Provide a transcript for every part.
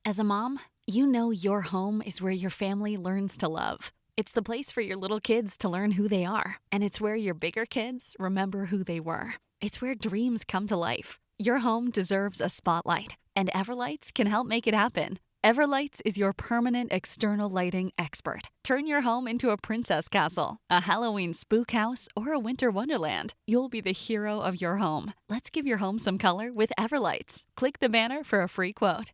As a mom, you know your home is where your family learns to love. It's the place for your little kids to learn who they are, and it's where your bigger kids remember who they were. It's where dreams come to life. Your home deserves a spotlight, and Everlights can help make it happen. Everlights is your permanent external lighting expert. Turn your home into a princess castle, a Halloween spook house, or a winter wonderland. You'll be the hero of your home. Let's give your home some color with Everlights. Click the banner for a free quote.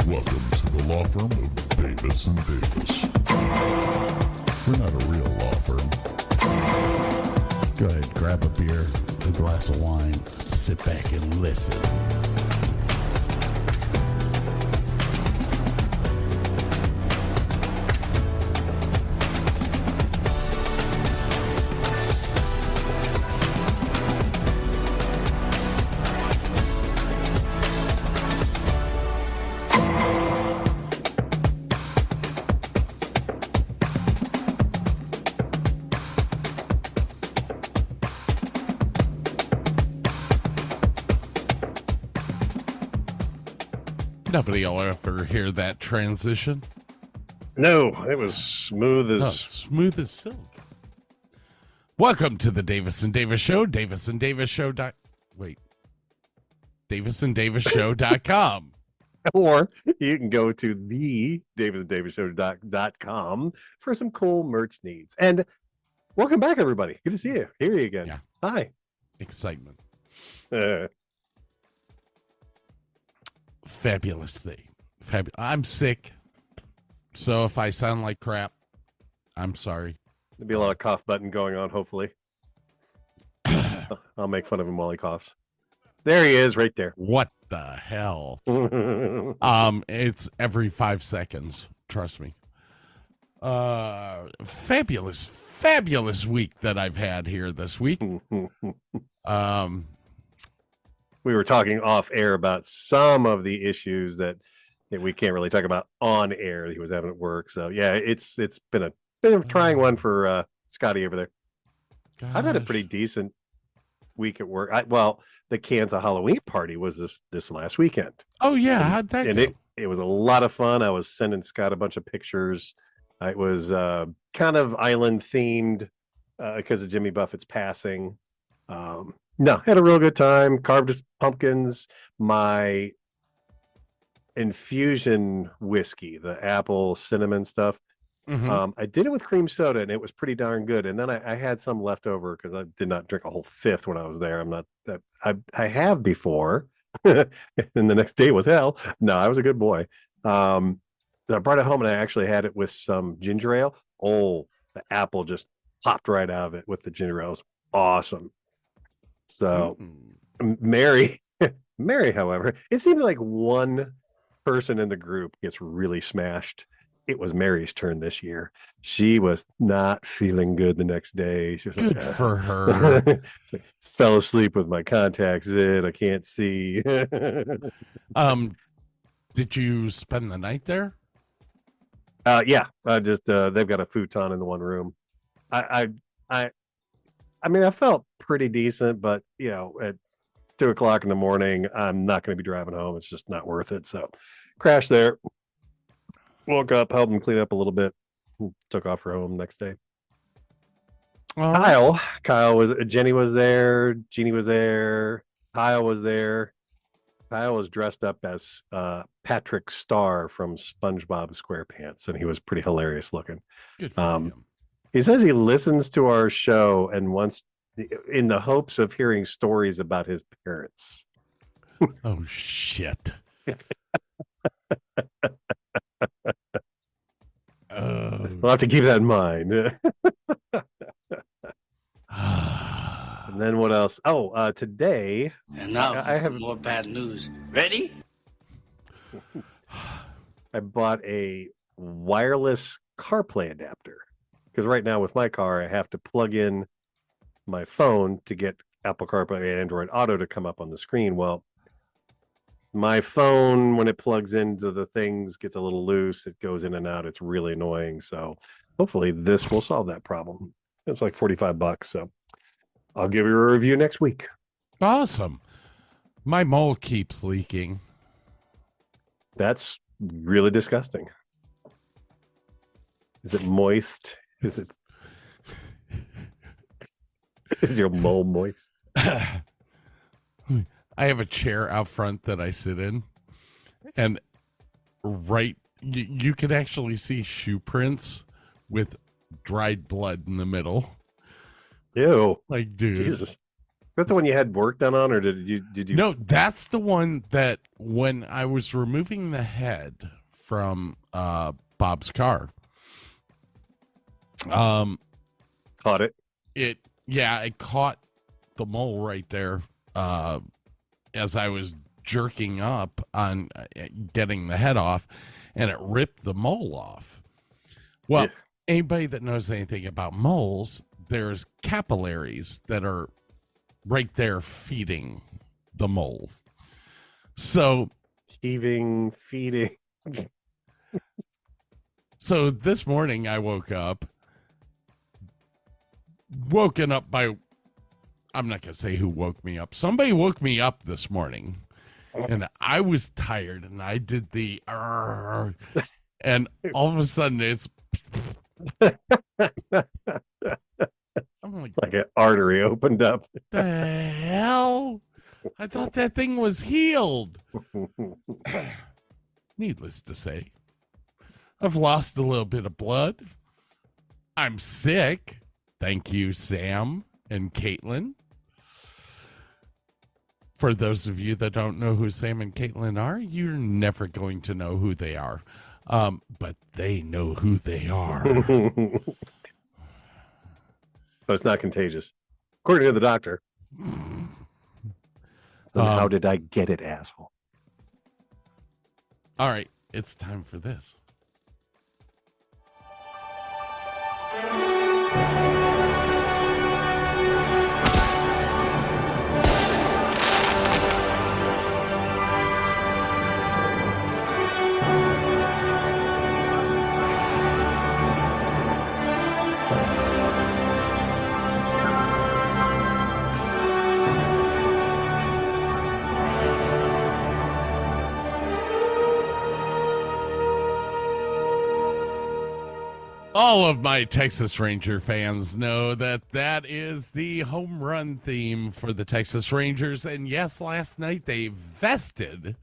Welcome to the law firm of Davis and Davis. We're not a real law firm. Go ahead, grab a beer, a glass of wine, sit back and listen. Nobody will ever hear that transition. No, it was smooth as... Oh, smooth as silk. Welcome to the Davis and Davis Show. Davis and Davis Show. DavisandDavisShow.com. Or you can go to the DavisandDavisShow.com for some cool merch needs. And welcome back, everybody. Good to see you. Here you again. Yeah. Hi. Excitement. Fabulous thing. I'm sick, so if I sound like crap, I'm sorry. There'll be a lot of cough button going on, hopefully. I'll make fun of him while he coughs. There he is, right there. What the hell? It's every 5 seconds. Trust me. Fabulous week that I've had here this week. We were talking off air about some of the issues that we can't really talk about on air that he was having at work. So yeah, it's been a trying one for Scotty over there. Gosh. I've had a pretty decent week at work. The Kansas Halloween party was this last weekend. Oh yeah, how'd that go? It was a lot of fun. I was sending Scott a bunch of pictures. It was kind of island themed because of Jimmy Buffett's passing. No, had a real good time. Carved his pumpkins. My infusion whiskey, the apple cinnamon stuff. Mm-hmm. I did it with cream soda, and it was pretty darn good. And then I had some left over because I did not drink a whole fifth when I was there. I'm not that I have before, and the next day was hell. No, I was a good boy. I brought it home, and I actually had it with some ginger ale. Oh, the apple just popped right out of it with the ginger ale. It was awesome. So Mary, however, it seems like one person in the group gets really smashed. It was Mary's turn this year. She was not feeling good the next day. She was good like, for her. Fell asleep with my contacts in. I can't see. Did you spend the night there? Yeah. I just they've got a futon in the one room. I mean, I felt pretty decent, but at 2:00 in the morning, I'm not going to be driving home. It's just not worth it. So crashed there, woke up, helped him clean up a little bit, took off for home next day. Kyle Jenny was there. Jeannie was there. Kyle was there. Kyle was dressed up as Patrick Star from SpongeBob SquarePants, and he was pretty hilarious looking. Good for him. He says he listens to our show and wants, in the hopes of hearing stories about his parents. Oh, shit. We'll have to keep that in mind. And then what else? Oh, today. And now I have more bad news. Ready? I bought a wireless CarPlay adapter. Because right now with my car, I have to plug in my phone to get Apple CarPlay and Android Auto to come up on the screen. Well, my phone, when it plugs into the things, gets a little loose. It goes in and out. It's really annoying. So hopefully this will solve that problem. It's like $45. So I'll give you a review next week. Awesome. My mold keeps leaking. That's really disgusting. Is it moist? Is your mole moist? I have a chair out front that I sit in, and you can actually see shoe prints with dried blood in the middle. Ew. Like, dude. Jesus. That's the one you had work done on, or did you? No, that's the one that when I was removing the head from Bob's car, caught it. It caught the mole right there as I was jerking up on getting the head off, and it ripped the mole off. Well, Yeah. Anybody that knows anything about moles, there's capillaries that are right there feeding the mole. So Heaving, feeding. So this morning I woken up by, I'm not going to say who woke me up. Somebody woke me up this morning, and I was tired, and I did the, and all of a sudden it's, I'm like an artery opened up. the hell? I thought that thing was healed. Needless to say, I've lost a little bit of blood. I'm sick. Thank you, Sam and Caitlin. For those of you that don't know who Sam and Caitlin are, you're never going to know who they are. But they know who they are. But it's not contagious, according to the doctor. How did I get it, asshole? All right, it's time for this. All of my Texas Ranger fans know that is the home run theme for the Texas Rangers. And yes, last night they vested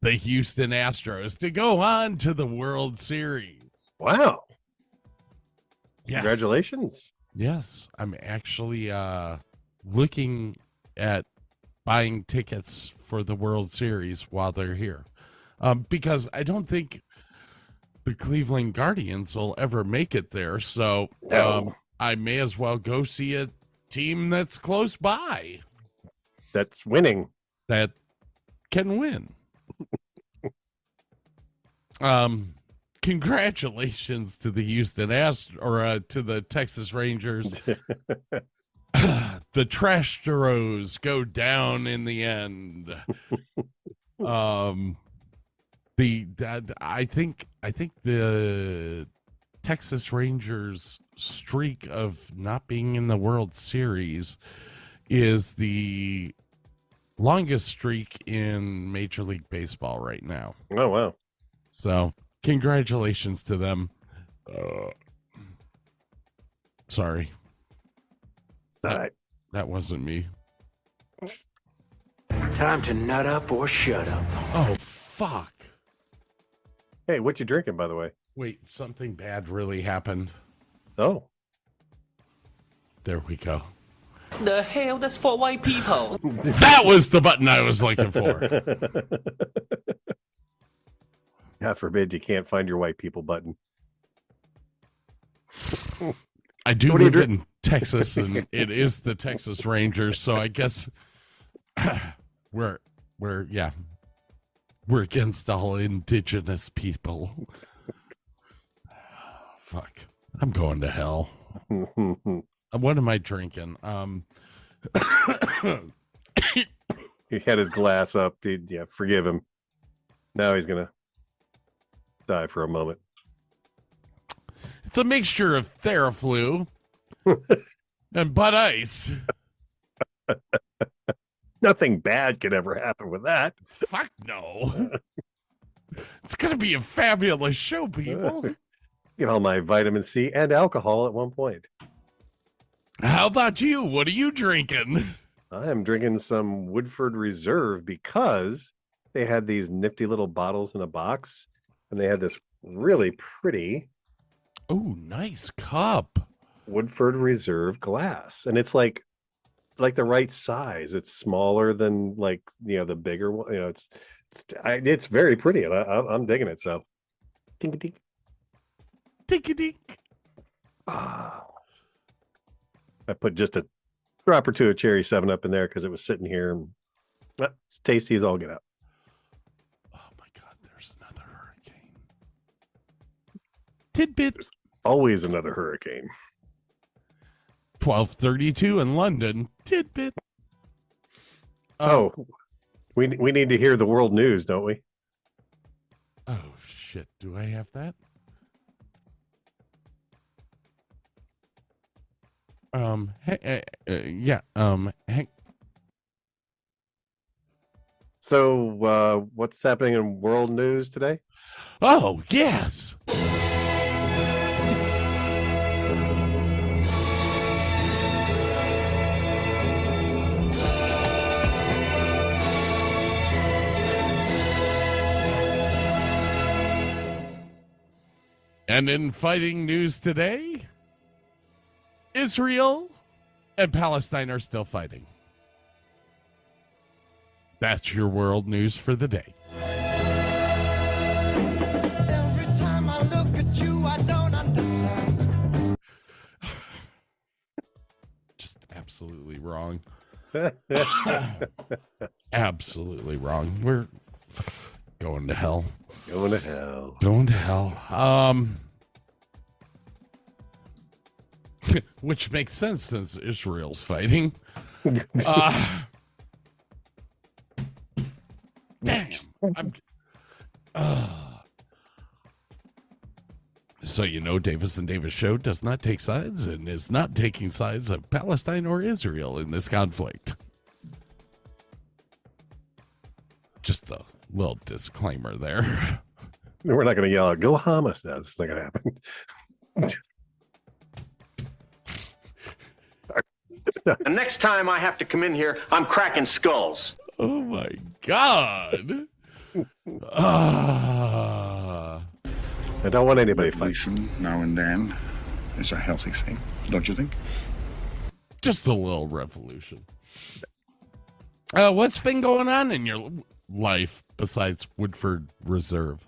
the Houston Astros to go on to the World Series. Wow. Yes. Congratulations. Yes, I'm actually looking at buying tickets for the World Series while they're here. Because I don't think the Cleveland Guardians will ever make it there. So I may as well go see a team that's close by. That's winning. That can win. Congratulations to the Houston to the Texas Rangers. The Trashsteros go down in the end. I think the Texas Rangers streak of not being in the World Series is the longest streak in Major League Baseball right now. Oh, wow. So congratulations to them. Sorry. That wasn't me. Time to nut up or shut up. Oh, fuck. Hey, what you drinking, by the way? Wait, something bad really happened. Oh. There we go. The hell? That's for white people. That was the button I was looking for. God forbid you can't find your white people button. I do So what live you in Texas, and it is the Texas Rangers, so I guess we're against all indigenous people. Fuck. I'm going to hell. What am I drinking? He had his glass up. Forgive him. Now he's going to die for a moment. It's a mixture of Theraflu and Bud Ice. Nothing bad could ever happen with that. Fuck no. It's going to be a fabulous show, people. Get all my vitamin C and alcohol at one point. How about you? What are you drinking? I am drinking some Woodford Reserve because they had these nifty little bottles in a box, and they had this really pretty Oh, nice cup. Woodford Reserve glass, and it's like the right size. It's smaller than the bigger one. It's very pretty, and I'm digging it. So, dink dink. Dink dink. Ah, I put just a drop or two of cherry 7-Up in there because it was sitting here, and it's tasty as all get out. Oh my God, there's another hurricane. Tidbit. There's always another hurricane. 12:32 in London. Tidbit. Oh, we need to hear the world news, don't we? Oh shit! Do I have that? Yeah. Hey. So, what's happening in world news today? Oh yes. And in fighting news today, Israel and Palestine are still fighting. That's your world news for the day. Every time I look at you, I don't understand. Just absolutely wrong. Absolutely wrong. We're going to hell. Going to hell. Going to hell. Which makes sense since Israel's fighting. Damn. So Davis and Davis show does not take sides and is not taking sides of Palestine or Israel in this conflict. Just a little disclaimer there. We're not going to yell, "Go Hamas!" Now this is not going to happen. The next time I have to come in here, I'm cracking skulls. Oh my God. I don't want anybody fighting. Revolution now and then is a healthy thing, don't you think? Just a little revolution. What's been going on in your life besides Woodford Reserve?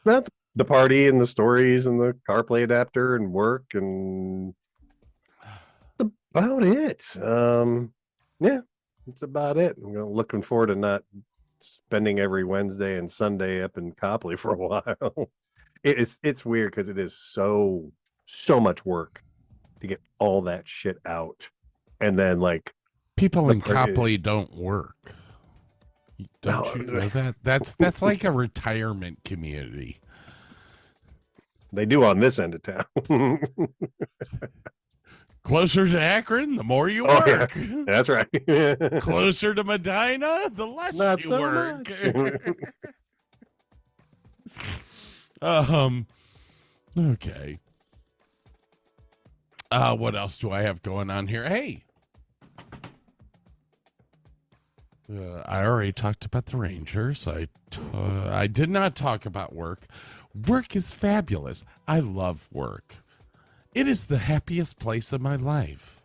Not the party and the stories and the CarPlay adapter and work and about it. Yeah, that's about it. I'm looking forward to not spending every Wednesday and Sunday up in Copley for a while. It's weird because it is so much work to get all that shit out, and then people in Copley don't work. Don't you know that? That's like a retirement community. They do on this end of town. Closer to Akron, the more you work. Yeah, that's right. Closer to Medina, the less Not you so work. Much. Okay. What else do I have going on here? Hey. I already talked about the Rangers. I did not talk about work. Work is fabulous. I love work. It is the happiest place in my life.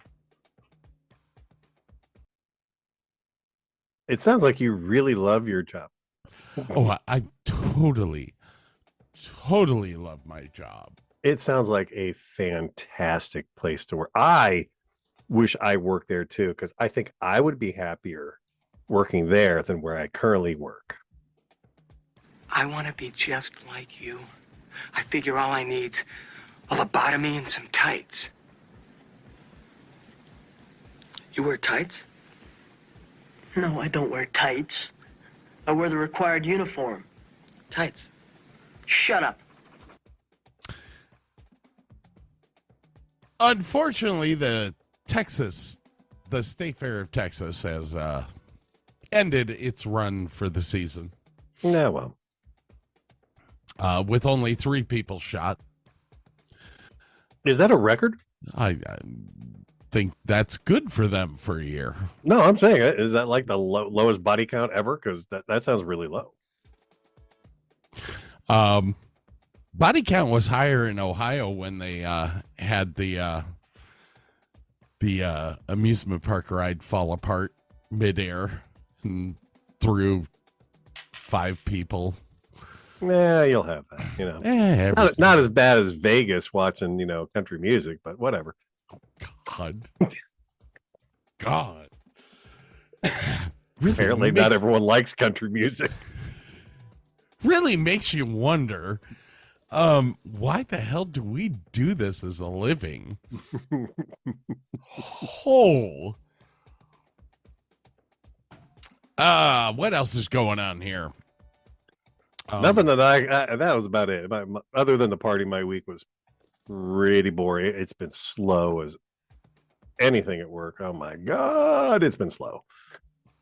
It sounds like you really love your job. Oh, I totally love my job. It sounds like a fantastic place to work. I wish I worked there too, because I think I would be happier working there than where I currently work. I want to be just like you. I figure all I need's a lobotomy and some tights. You wear tights? No, I don't wear tights. I wear the required uniform. Tights. Shut up. Unfortunately, the State Fair of Texas has ended its run for the season. Yeah, well. with only 3 people shot. Is that a record? I think that's good for them for a year. No, I'm saying, is that like the lowest body count ever? Because that sounds really low. Body count was higher in Ohio when they had the amusement park ride fall apart midair and threw 5 people. Yeah, you'll have that, you know. Not as bad as Vegas watching, you know, country music, but whatever. God. Really Apparently not everyone likes country music. Really makes you wonder, why the hell do we do this as a living? What else is going on here? Nothing that that was about it. Other than the party, my week was pretty boring. It's been slow as anything at work. Oh my God, it's been slow.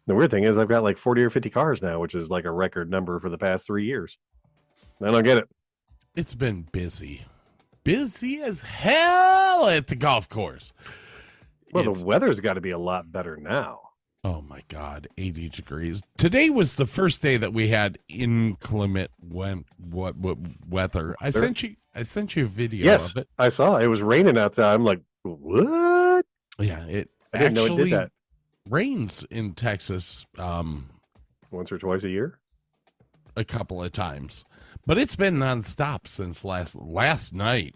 The weird thing is I've got like 40 or 50 cars now, which is like a record number for the past 3 years. I don't get it. It's been busy. Busy as hell at the golf course. Well, the weather's got to be a lot better now. Oh my God, 80 degrees. Today was the first day that we had inclement weather. I sent you a video of it. I saw it was raining outside. I'm like, what? Yeah, it I didn't know it did that. Rains in Texas once or twice a year, a couple of times, but it's been nonstop since last night.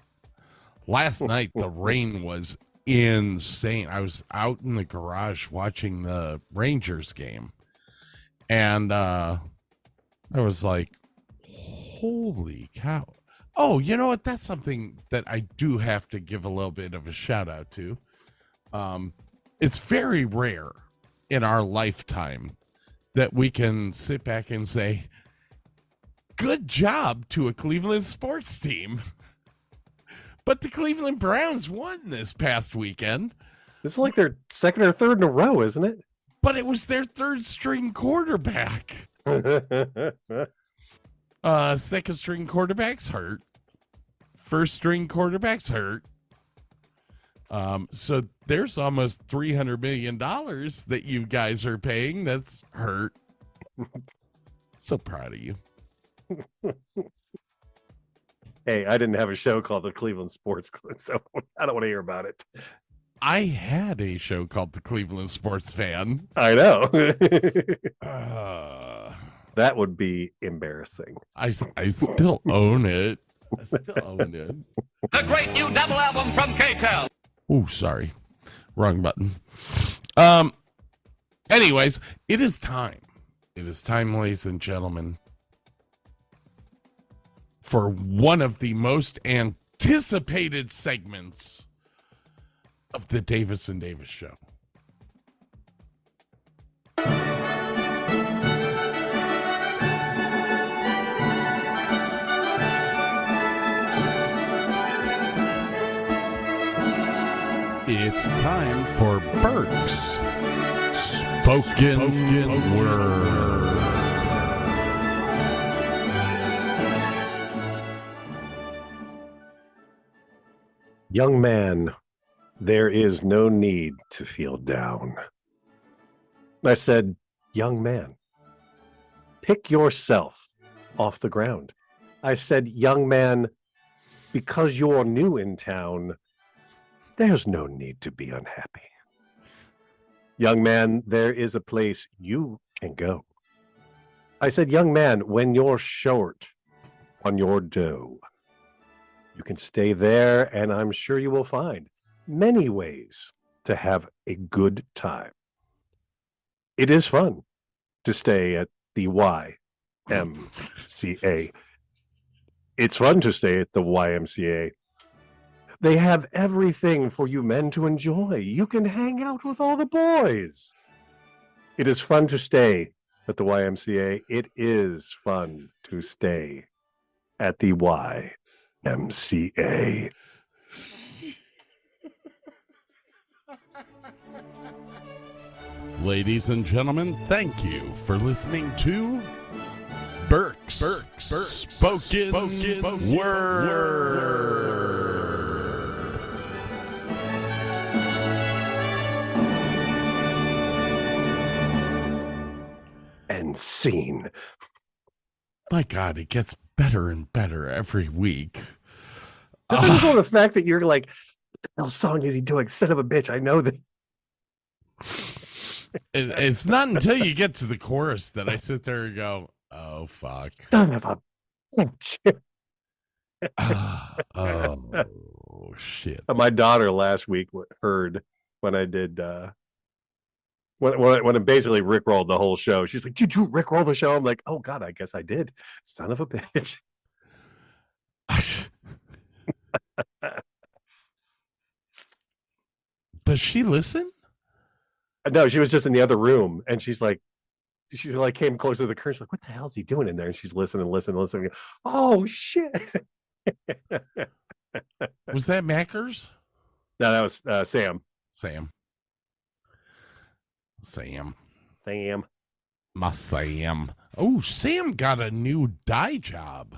Last night the rain was insane. I was out in the garage watching the Rangers game, and I was like, holy cow. Oh, you know what? That's something that I do have to give a little bit of a shout out to. It's very rare in our lifetime that we can sit back and say, good job to a Cleveland sports team. But the Cleveland Browns won this past weekend. This is like their second or third in a row, isn't it? But it was their 3rd string quarterback. Second string quarterback's hurt. First string quarterback's hurt. So there's almost $300 million that you guys are paying that's hurt. So proud of you. Hey, I didn't have a show called the Cleveland Sports Club, so I don't want to hear about it. I had a show called the Cleveland Sports Fan. I know. That would be embarrassing. I still own it. I still own it. The great new double album from K-Tel. Oh, sorry. Wrong button. Anyways, it is time. It is time, ladies and gentlemen, for one of the most anticipated segments of the Davis and Davis Show. It's time for Burke's Spoken Word. Young man, there is no need to feel down. I said, young man, pick yourself off the ground. I said, young man, because you're new in town, there's no need to be unhappy. Young man, there is a place you can go. I said, young man, when you're short on your dough, you can stay there, and I'm sure you will find many ways to have a good time. It is fun to stay at the YMCA. It's fun to stay at the YMCA. They have everything for you men to enjoy. You can hang out with all the boys. It is fun to stay at the YMCA. It is fun to stay at the YMCA. Ladies and gentlemen, thank you for listening to Burke's spoken word. And scene. My God, it ges better and better every week. Depends on the fact that you're like, what the hell song is he doing? Son of a bitch, I know this. It's not until you get to the chorus that I sit there and go, oh, fuck. Son of a bitch. Oh, shit. My daughter last week heard when I did, when it basically rickrolled the whole show. She's like, did you rickroll the show? I'm like, oh, God, I guess I did. Son of a bitch. Does she listen? No, she was just in the other room, and she came closer to the curtain. She's like, what the hell is he doing in there? And she's listening. Oh, shit. Was that Mackers? No, that was Sam. My Sam. Oh, Sam got a new dye job.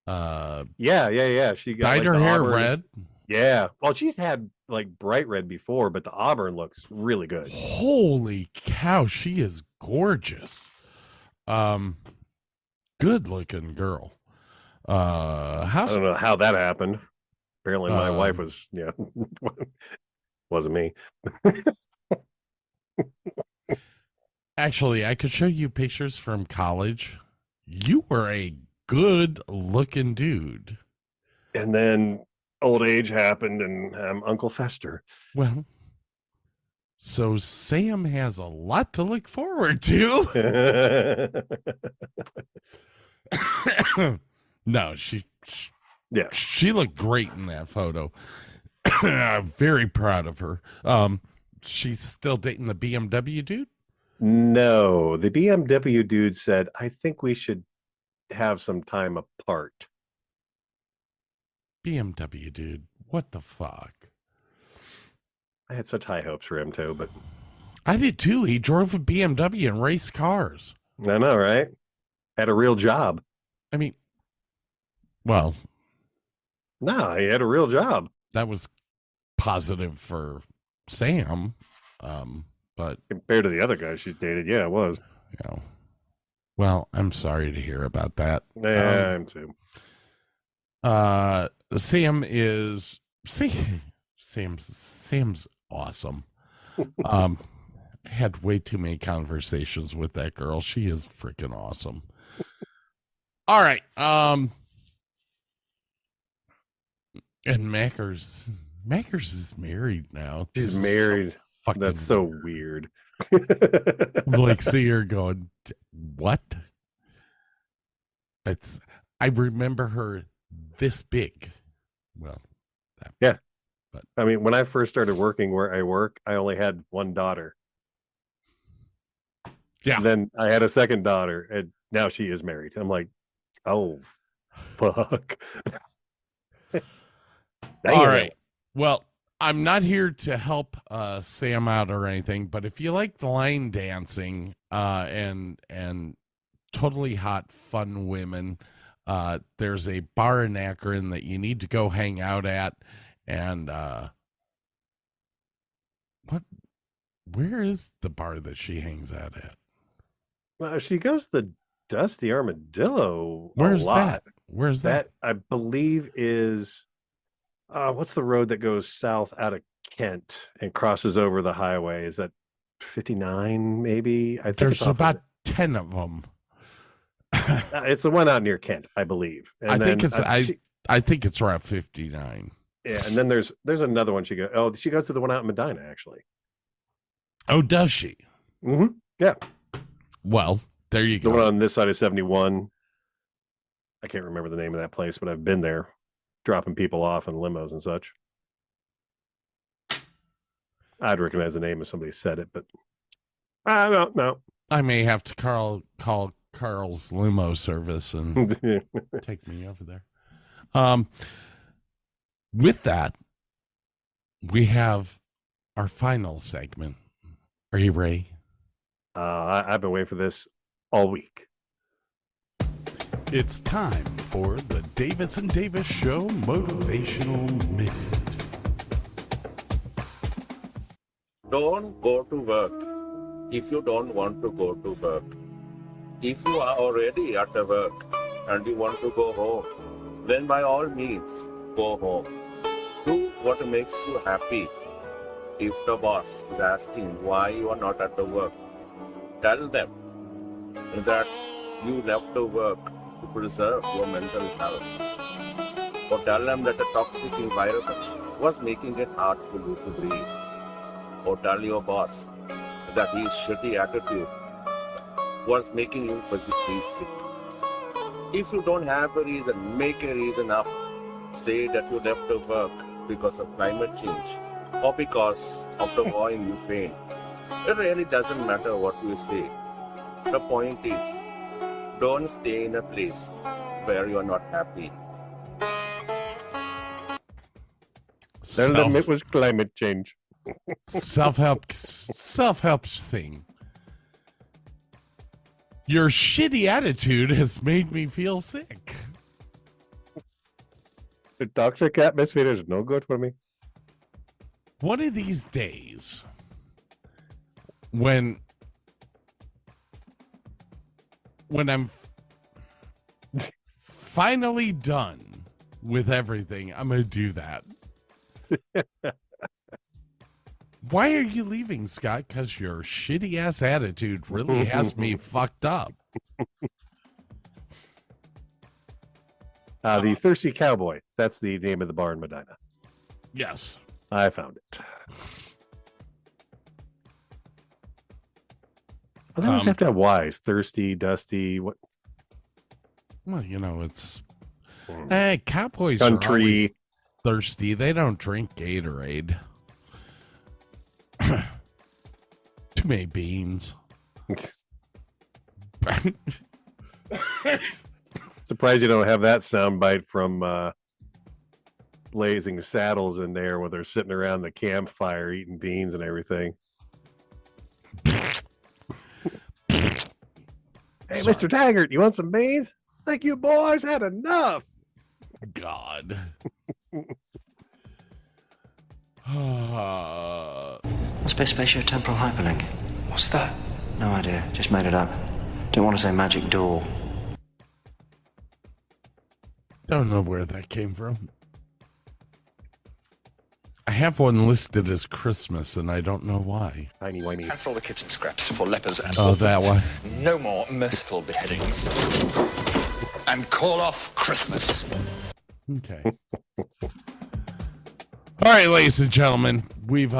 Yeah. She got dyed her hair red. Yeah. Well, she's had like bright red before, but the auburn looks really good. Holy cow, she is gorgeous. Good looking girl. I don't know how that happened. Apparently my wife was, wasn't me. Actually, I could show you pictures from college. You were a good looking dude. And then old age happened, and I'm Uncle Fester. Well, so Sam has a lot to look forward to. No, she looked great in that photo. I'm very proud of her. She's still dating the BMW dude? No, the BMW dude said, I think we should have some time apart. BMW dude, what the fuck? I had such high hopes for him too, but I did too. He drove a BMW and raced cars. I know, right? Had a real job. I mean, well, no, he had a real job. That was positive for Sam, but compared to the other guys she's dated, yeah, it was. Yeah. Well, I'm sorry to hear about that. Yeah, I'm too. Sam's awesome. Had way too many conversations with that girl. She is freaking awesome. All right. And Mackers is married now. She's married. That's so weird. Like, see her going, what? I remember her this big. Well, yeah. But I mean, when I first started working where I work, I only had one daughter. Yeah. And then I had a second daughter, and now she is married. I'm like, oh, fuck. All right. Well, I'm not here to help Sam out or anything, but if you like the line dancing and totally hot, fun women, there's a bar in Akron that you need to go hang out at. And where is the bar that she hangs out at? Well, she goes to the Dusty Armadillo. Where's that? Where's that? I believe is what's the road that goes south out of Kent and crosses over the highway? Is that 59 maybe? I think there's about 10 of them. It's the one out near Kent, I believe. And I think it's around 59. Yeah, and then there's another one she goes to the one out in Medina, actually. Oh, does she? Mm-hmm. Yeah. Well, there you go. The one on this side of 71. I can't remember the name of that place, but I've been there dropping people off in limos and such. I'd recognize the name if somebody said it, but I don't know. I may have to call Carl's limo service and take me over there. With that, we have our final segment. Are you ready? I've been waiting for this all week. It's time for the Davis and Davis Show Motivational Minute. Don't go to work if you don't want to go to work. If you are already at the work and you want to go home, then by all means, go home. Do what makes you happy. If the boss is asking why you are not at the work, tell them that you left the work to preserve your mental health. Or tell them that a toxic environment was making it hard for you to breathe. Or tell your boss that his shitty attitude was making you physically sick. If you don't have a reason, make a reason up. Say that you left the work because of climate change or because of the war in Ukraine. It really doesn't matter what you say. The point is, don't stay in a place where you are not happy. Tell them it was climate change. Self-help thing. Your shitty attitude has made me feel sick. The toxic atmosphere is no good for me. One of these days, when I'm finally done with everything, I'm going to do that. Why are you leaving, Scott? Because your shitty ass attitude really has me fucked up. The Thirsty Cowboy. That's the name of the bar in Medina. Yes. I found it. Well, they always have to have Y's. Thirsty, dusty. What? Well, you know, it's cowboys Country. are always thirsty. They don't drink Gatorade. Too many beans. Surprised you don't have that soundbite from Blazing Saddles in there where they're sitting around the campfire eating beans and everything. Hey, Sorry. Mr. Taggart, you want some beans? Think you boys had enough. God. Spatiotemporal hyperlink. What's that? No idea. Just made it up. Don't want to say magic door. Don't know where that came from. I have one listed as Christmas, and I don't know why. Tiny whiny. And for all the kitchen scraps for lepers and Oh, that one. no more merciful beheadings. And call off Christmas. Okay. All right, ladies and gentlemen, we've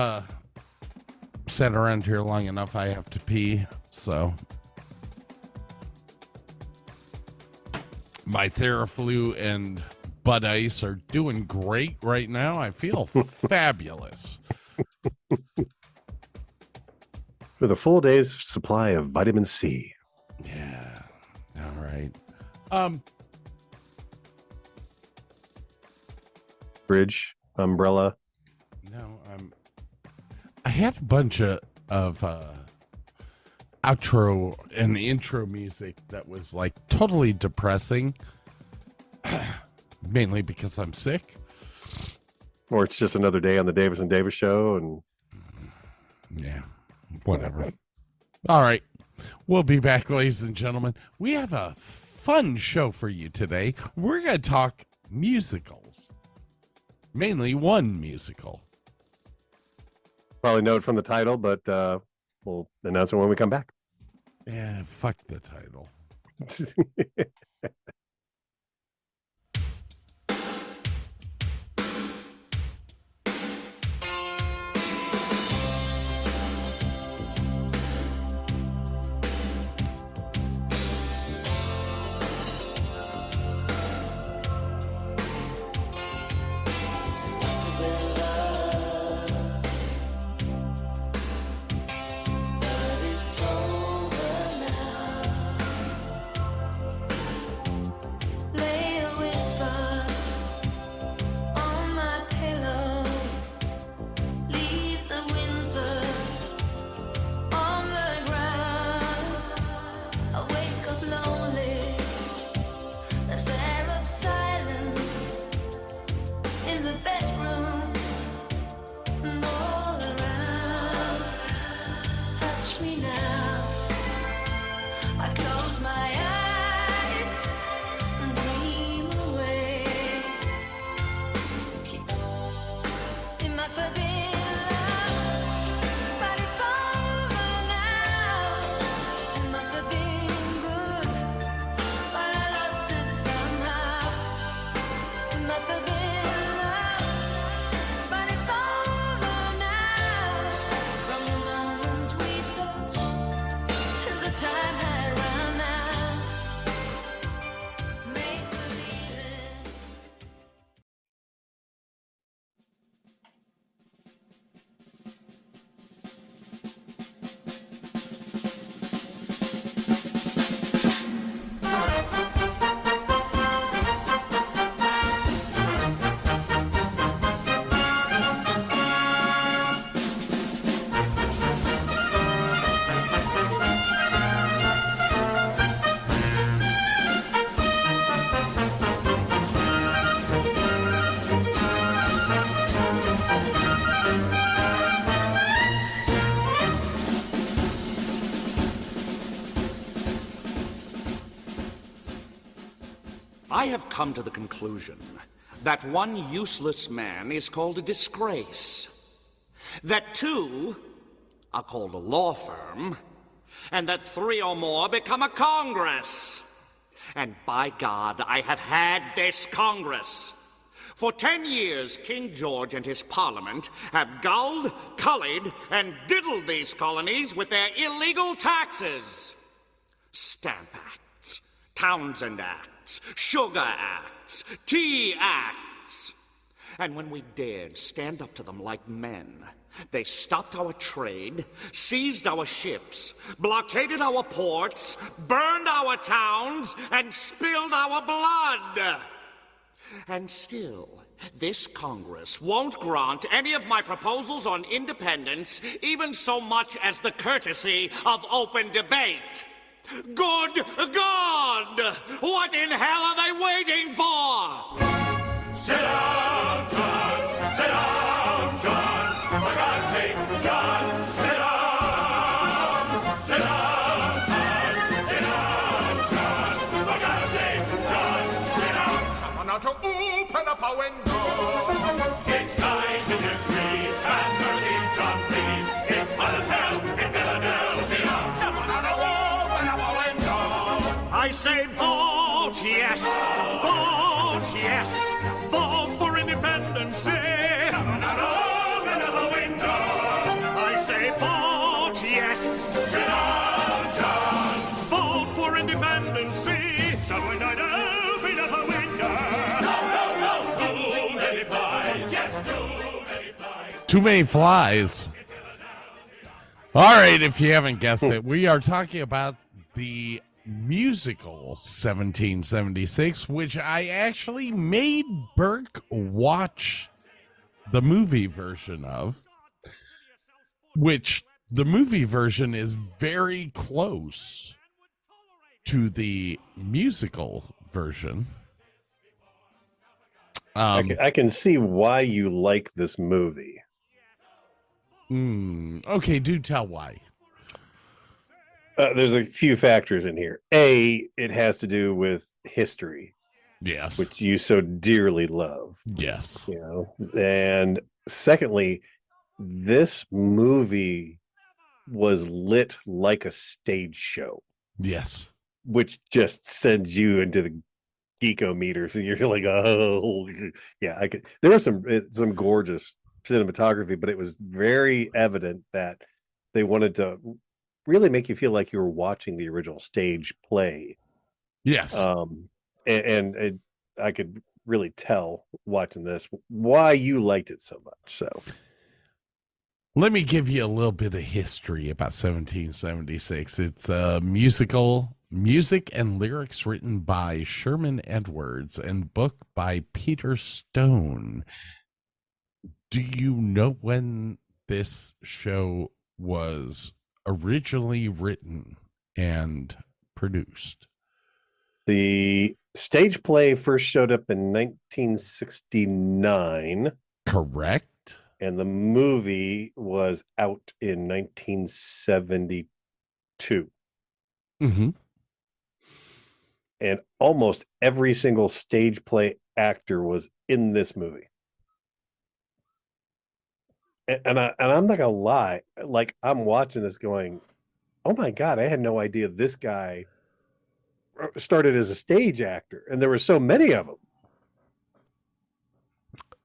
sat around here long enough. I have to pee, so my Theraflu and Bud Ice are doing great right now. I feel fabulous. With a full day's supply of vitamin C. Yeah. All right. Bridge, umbrella. No, I had a bunch of outro and intro music that was like totally depressing, mainly because I'm sick. Or it's just another day on the Davis and Davis show. And yeah, whatever. All right. We'll be back, ladies and gentlemen. We have a fun show for you today. We're going to talk musicals, mainly one musical. probably know it from the title, but we'll announce it when we come back. Yeah, fuck the title. I have come to the conclusion that one useless man is called a disgrace, that two are called a law firm, and that three or more become a Congress. And by God, I have had this Congress. For 10 years, King George and his parliament have gulled, cullied, and diddled these colonies with their illegal taxes. Stamp Acts, Townsend Acts, Sugar Acts, Tea Acts. And when we dared stand up to them like men, they stopped our trade, seized our ships, blockaded our ports, burned our towns, and spilled our blood. And still, this Congress won't grant any of my proposals on independence even so much as the courtesy of open debate. Good God! What in hell are they waiting for? Sit down, John! Sit down, John! For God's sake, John! Sit down! Sit down, John! Sit down, John! For God's sake, John! Sit down! Someone ought to open up a window! It's 90 degrees! Have mercy, John, please! It's hot as hell in Philadelphia! Someone ought to open up a window! I say vote yes! Vote yes! Vote for independence! Someone ought to open up a window! I say vote yes! Sit down, John! Vote for independence! Someone ought to open up a window! No, too many flies! Yes, too many flies! Too many flies. All right, if you haven't guessed it, we are talking about the musical 1776, which I actually made Burke watch the movie version of, which the movie version is very close to the musical version. I can see why you like this movie. Okay, do tell why. There's a few factors in here. A, it has to do with history. Yes. Which you so dearly love. Yes. You know, and secondly, this movie was lit like a stage show. Yes. Which just sends you into the geekometer. So you're like, oh, yeah. I could. There was some gorgeous cinematography, but it was very evident that they wanted to really make you feel like you were watching the original stage play. Yes. And I could really tell watching this why you liked it so much. So let me give you a little bit of history about 1776. It's a musical, music and lyrics written by Sherman Edwards and book by Peter Stone. Do you know when this show was originally written and produced? The stage play first showed up in 1969. Correct. And the movie was out in 1972. Mm-hmm. And almost every single stage play actor was in this movie. And I'm not gonna lie, like I'm watching this going, oh my God, I had no idea this guy started as a stage actor, and there were so many of them.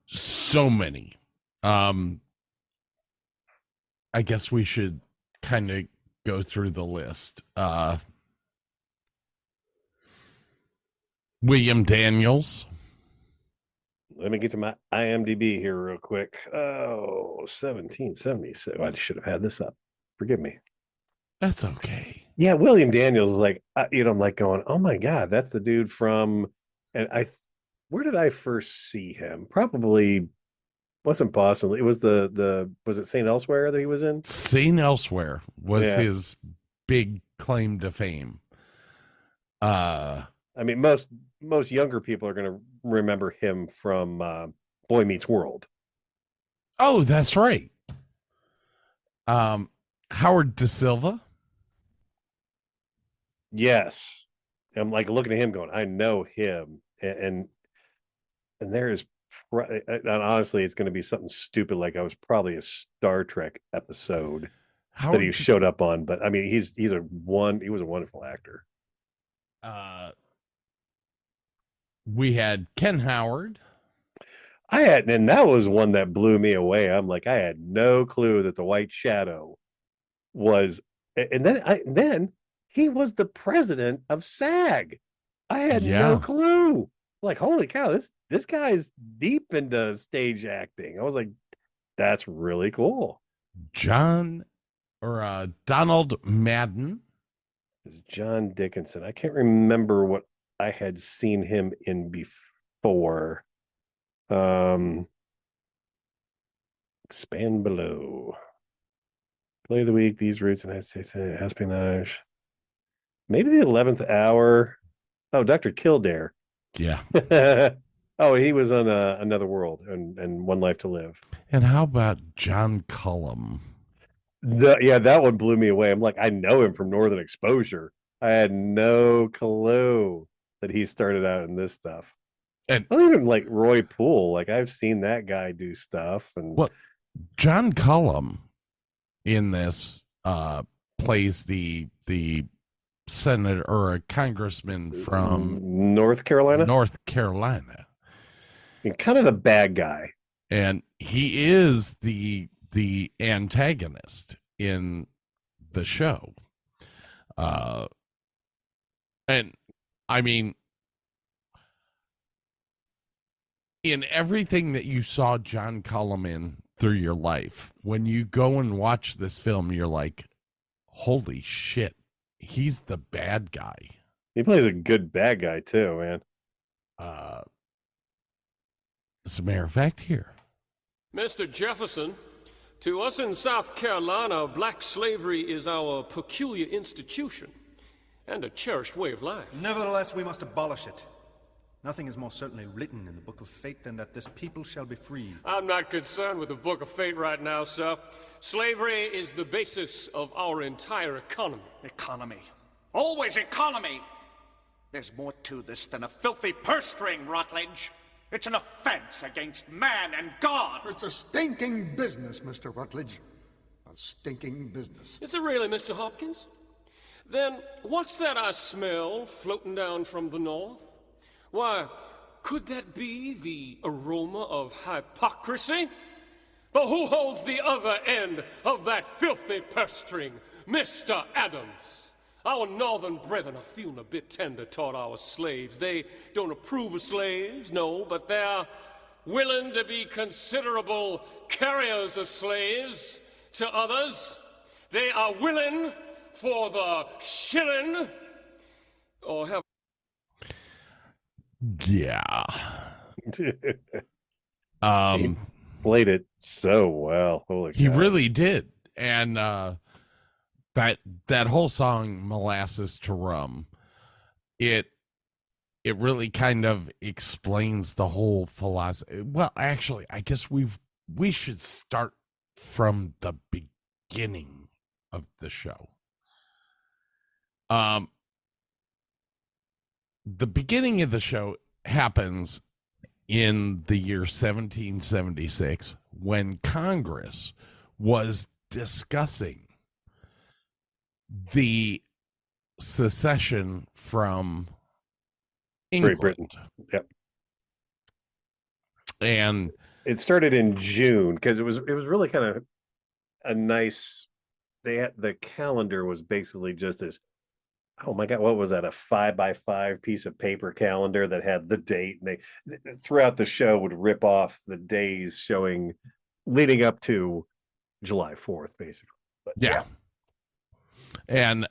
So many. I guess we should kind of go through the list. William Daniels. Let me get to my IMDb here real quick. Oh, 1776. I should have had this up. Forgive me. That's okay. Yeah, William Daniels is like, I'm like going, oh my God, that's the dude from, and where did I first see him? Probably wasn't Boston. It was was it St. Elsewhere that he was in? St. Elsewhere was his big claim to fame. I mean, most younger people are going to remember him from Boy Meets World. Oh, that's right. Howard Da Silva. Yes. I'm like looking at him going, I know him. and there is, and honestly, it's going to be something stupid like I was probably a Star Trek episode that he showed up on. But I mean, he was a wonderful actor. We had Ken Howard. And that was one that blew me away. I'm like, I had no clue that the White Shadow was, and then he was the president of SAG. I had no clue. Like, holy cow, this guy's deep into stage acting. I was like, that's really cool. Donald Madden. It's John Dickinson. I can't remember what I had seen him in before. Expand below. Play of the week. These roots and espionage. Maybe the 11th Hour. Oh, Dr. Kildare. Yeah. Oh, he was on Another World and One Life to Live. And how about John Cullum? That one blew me away. I'm like, I know him from Northern Exposure. I had no clue that he started out in this stuff. And not even like Roy Poole. Like, I've seen that guy do stuff. And well, John Cullum in this plays the senator or a congressman from North Carolina. And kind of the bad guy. And he is the antagonist in the show. And I mean, in everything that you saw John Cullum in through your life, when you go and watch this film, you're like, holy shit, he's the bad guy. He plays a good bad guy too, man. As a matter of fact, here. Mr. Jefferson, to us in South Carolina, black slavery is our peculiar institution and a cherished way of life. Nevertheless, we must abolish it. Nothing is more certainly written in the Book of Fate than that this people shall be free. I'm not concerned with the Book of Fate right now, sir. Slavery is the basis of our entire economy. Economy. Always economy. There's more to this than a filthy purse string, Rutledge. It's an offense against man and God. It's a stinking business, Mr. Rutledge. A stinking business. Is it really, Mr. Hopkins? Then what's that I smell floating down from the north? Why, could that be the aroma of hypocrisy? But who holds the other end of that filthy purse string? Mr. Adams. Our northern brethren are feeling a bit tender toward our slaves. They don't approve of slaves, no, but they're willing to be considerable carriers of slaves to others. They are willing for the shilling or have. Yeah. He played it so well. Holy he God. really did. And that whole song, Molasses to Rum, it really kind of explains the whole philosophy. Well, actually, I guess we should start from the beginning of the show. The beginning of the show happens in the year 1776 when Congress was discussing the secession from England. Great Britain. Yep. And it started in June because it was really kind of a nice. The calendar was basically just this. Oh my God, what was that? A 5x5 piece of paper calendar that had the date, and they throughout the show would rip off the days showing leading up to July 4th, basically. But, yeah. And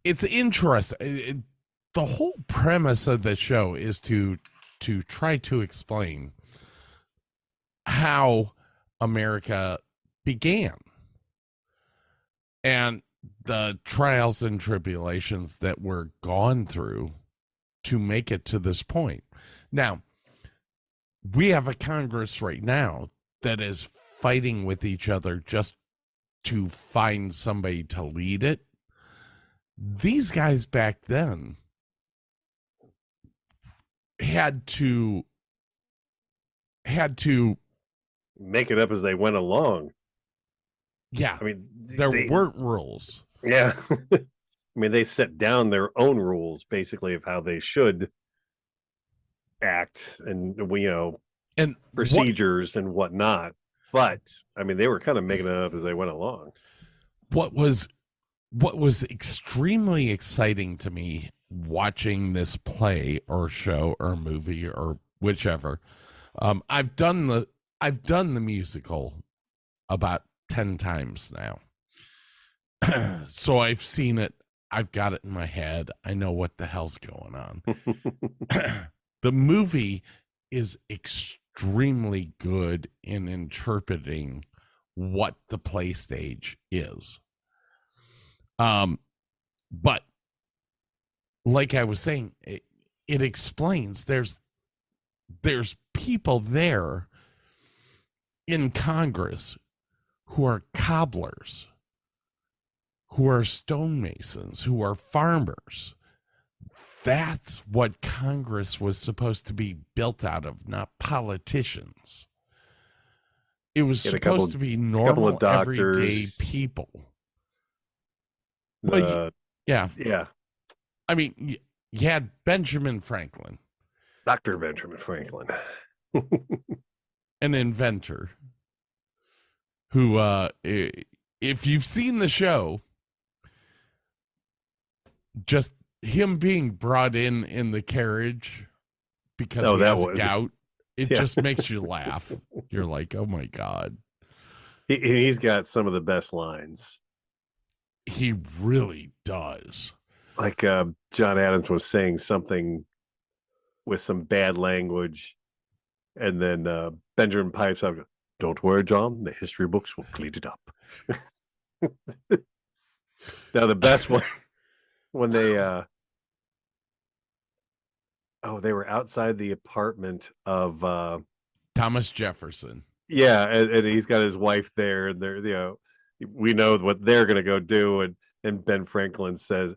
it's interesting. The whole premise of the show is to try to explain how America began and the trials and tribulations that were gone through to make it to this point. Now, we have a Congress right now that is fighting with each other just to find somebody to lead it. These guys back then had to make it up as they went along. Yeah. I mean, there weren't rules. Yeah. I mean, they set down their own rules basically of how they should act and, and procedures and whatnot. But I mean, they were kind of making it up as they went along. What was extremely exciting to me watching this play or show or movie or whichever, I've done the musical about 10 times now. So I've seen it. I've got it in my head. I know what the hell's going on. The movie is extremely good in interpreting what the play stage is. But like I was saying, it explains there's people there in Congress who are cobblers, who are stonemasons, who are farmers. That's what Congress was supposed to be built out of, not politicians. It was supposed to be normal, everyday people. Yeah. I mean, you had Benjamin Franklin. Dr. Benjamin Franklin. An inventor who, if you've seen the show, just him being brought in the carriage because he has gout, it just makes you laugh. You're like, oh my God. He's got some of the best lines. He really does. Like John Adams was saying something with some bad language, and then Benjamin pipes up, "Don't worry, John, the history books will clean it up." Now the best one, when they they were outside the apartment of Thomas Jefferson. Yeah, and he's got his wife there, and they're we know what they're gonna go do, and Ben Franklin says,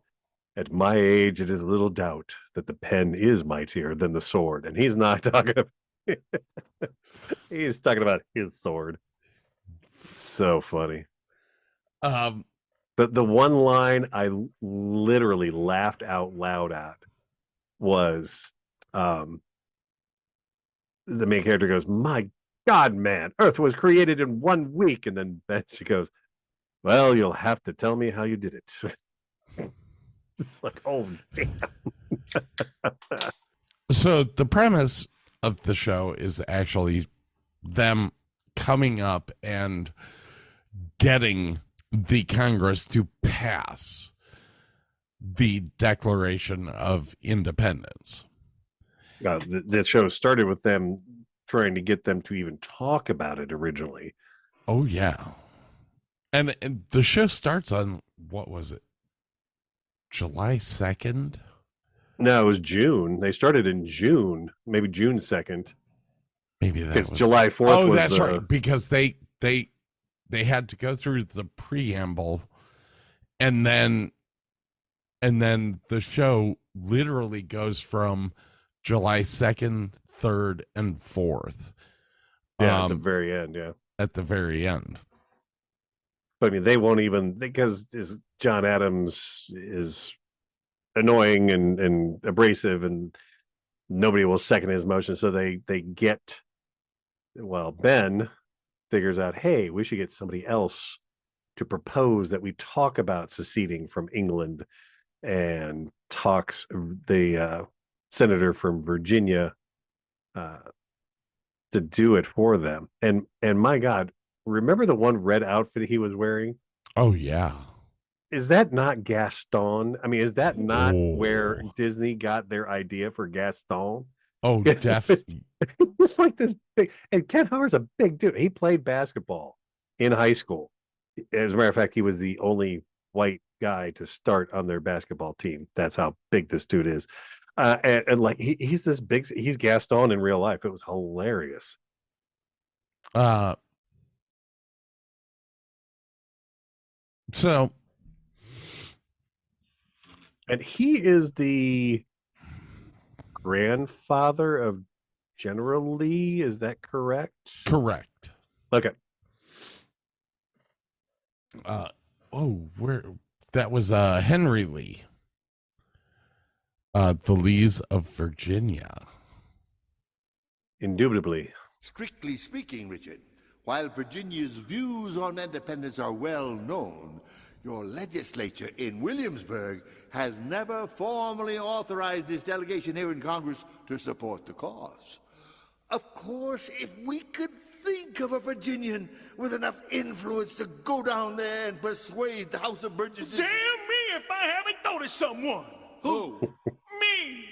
"At my age, it is little doubt that the pen is mightier than the sword," and he's not talking about he's talking about his sword. So funny. The one line I literally laughed out loud at was the main character goes, "My God, man, Earth was created in 1 week," and then she goes, "Well, you'll have to tell me how you did it." It's like, oh damn. So the premise of the show is actually them coming up and getting the Congress to pass the Declaration of Independence. The show started with them trying to get them to even talk about it originally. Oh yeah. And the show starts on, what was it, July 2nd? No, it was June. They started in June, maybe June 2nd. Maybe that was July 4th. Oh, that's right. Because they had to go through the preamble, and then the show literally goes from July 2nd, 3rd, and 4th. Yeah, at the very end. Yeah, at the very end. But I mean, they won't even, because John Adams is annoying and abrasive, and nobody will second his motion. So they get, well, Ben figures out, hey, we should get somebody else to propose that we talk about seceding from England, and talks the senator from Virginia to do it for them. And my God, remember the one red outfit he was wearing? Oh yeah. Is that not Gaston? I mean, is that not where Disney got their idea for Gaston? Oh, definitely. It's like this big, and Ken Howard's a big dude. He played basketball in high school. As a matter of fact, he was the only white guy to start on their basketball team. That's how big this dude is. And like he's this big, he's Gaston in real life. It was hilarious. So, and he is the grandfather of General Lee. Is that correct? Correct. Okay. Where that was Henry Lee. The Lees of Virginia. Indubitably. Strictly speaking, Richard, while Virginia's views on independence are well known, your legislature in Williamsburg has never formally authorized its delegation here in Congress to support the cause. Of course, if we could think of a Virginian with enough influence to go down there and persuade the House of Burgesses... Damn me if I haven't thought of someone! Who? Me!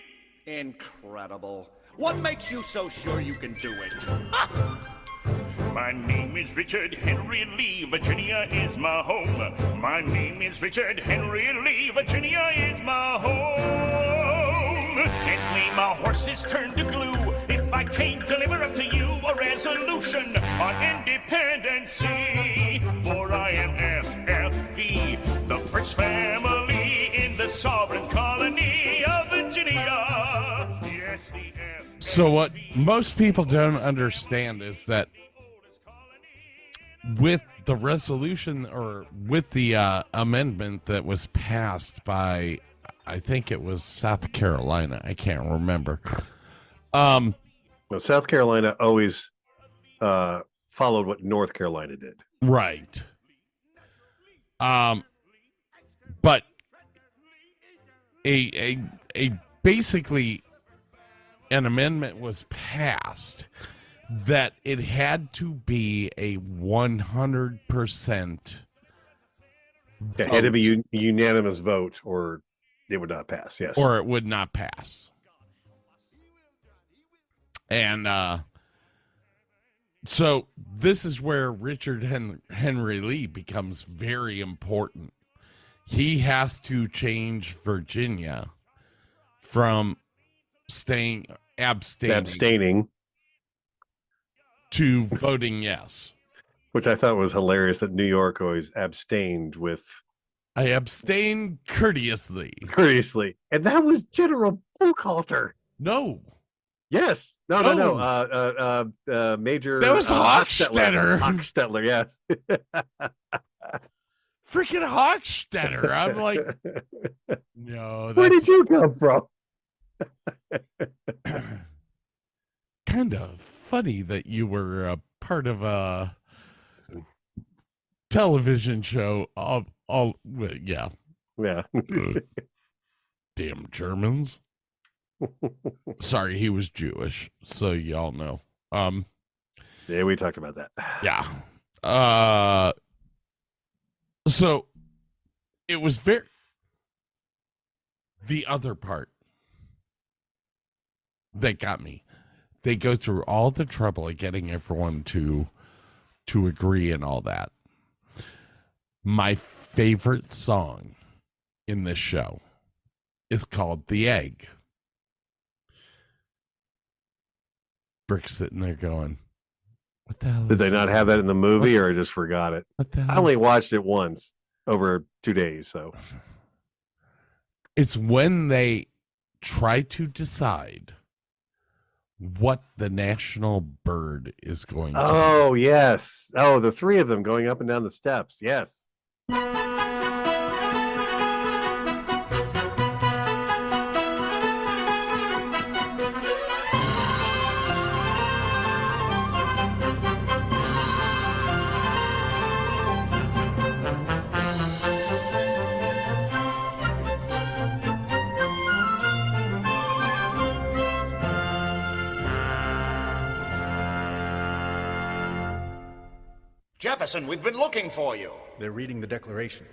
Incredible. What makes you so sure you can do it? My name is Richard Henry Lee, Virginia is my home. My name is Richard Henry Lee, Virginia is my home. And when my horses turn to glue, if I can't deliver up to you a resolution on independency, for I am FFV, the first family in the sovereign colony of Virginia. Yes, the FFV. So what most people don't understand is that with the resolution or with the amendment that was passed by, I think it was South Carolina. I can't remember. Well, South Carolina always followed what North Carolina did. Right. But a basically an amendment was passed that it had to be a 100%. It had to be unanimous vote, or it would not pass. Yes, or it would not pass. And so this is where Richard Henry Lee becomes very important. He has to change Virginia from abstaining to voting yes. Which I thought was hilarious that New York always abstained with... I abstain courteously. And that was General Buchhalter. No. Yes. No. Major... That was Hochstetter. Hochstetter, yeah. Freaking Hochstetter. I'm like, no. Where did you come from? Kind of funny that you were a part of a television show. Yeah. Damn Germans. Sorry, he was Jewish, so y'all know. Yeah, we talked about that. Yeah. So it was the other part that got me. They go through all the trouble of getting everyone to agree and all that. My favorite song in this show is called The Egg. Burke's sitting there going, what the hell? Did they not have that in the movie, or I just forgot it? What the hell? I only watched it once over 2 days, so. It's when they try to decide what the national bird is going to be. Oh, yes. Oh, the three of them going up and down the steps. Yes. Jefferson, we've been looking for you. They're reading the Declaration.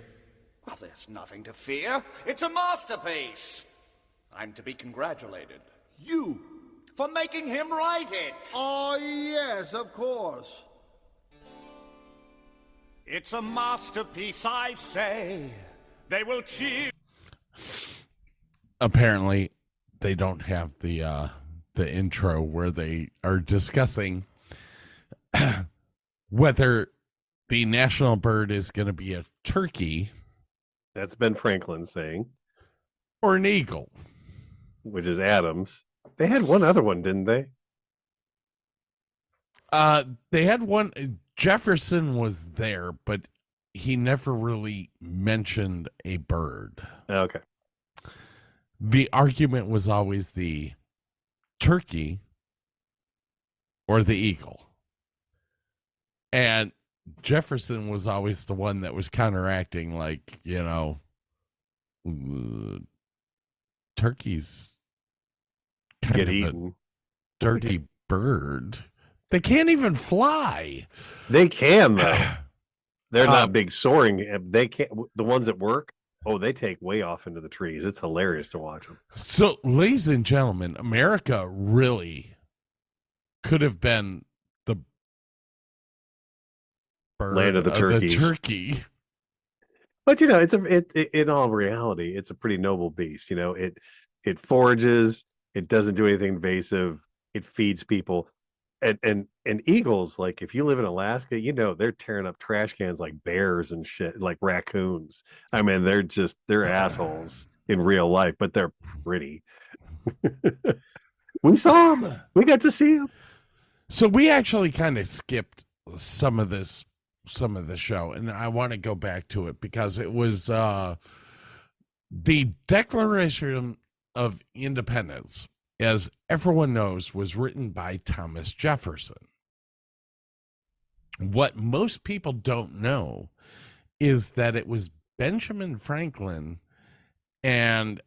Well, there's nothing to fear. It's a masterpiece. I'm to be congratulated. You? For making him write it. Oh, yes, of course. It's a masterpiece, I say. They will cheer. Apparently, they don't have the intro where they are discussing whether the national bird is going to be a turkey. That's Ben Franklin saying. Or an eagle. Which is Adams. They had one other one, didn't they? They had one. Jefferson was there, but he never really mentioned a bird. Okay. The argument was always the turkey or the eagle. And Jefferson was always the one that was counteracting, like, turkeys kind get of eaten. A dirty bird. They can't even fly. They can, though. They're not big soaring. They can't. The ones that work, they take way off into the trees. It's hilarious to watch them. So, ladies and gentlemen, America really could have been the bird land of the turkeys. turkey. But in all reality, it's a pretty noble beast. It forages. It doesn't do anything invasive. It feeds people. And eagles, like if you live in Alaska, they're tearing up trash cans like bears and shit, like raccoons. I mean, they're assholes in real life, but they're pretty. We saw them. We got to see them. So we actually kind of skipped some of the show, and I want to go back to it because it was the Declaration of Independence, as everyone knows, was written by Thomas Jefferson. What most people don't know is that it was Benjamin Franklin and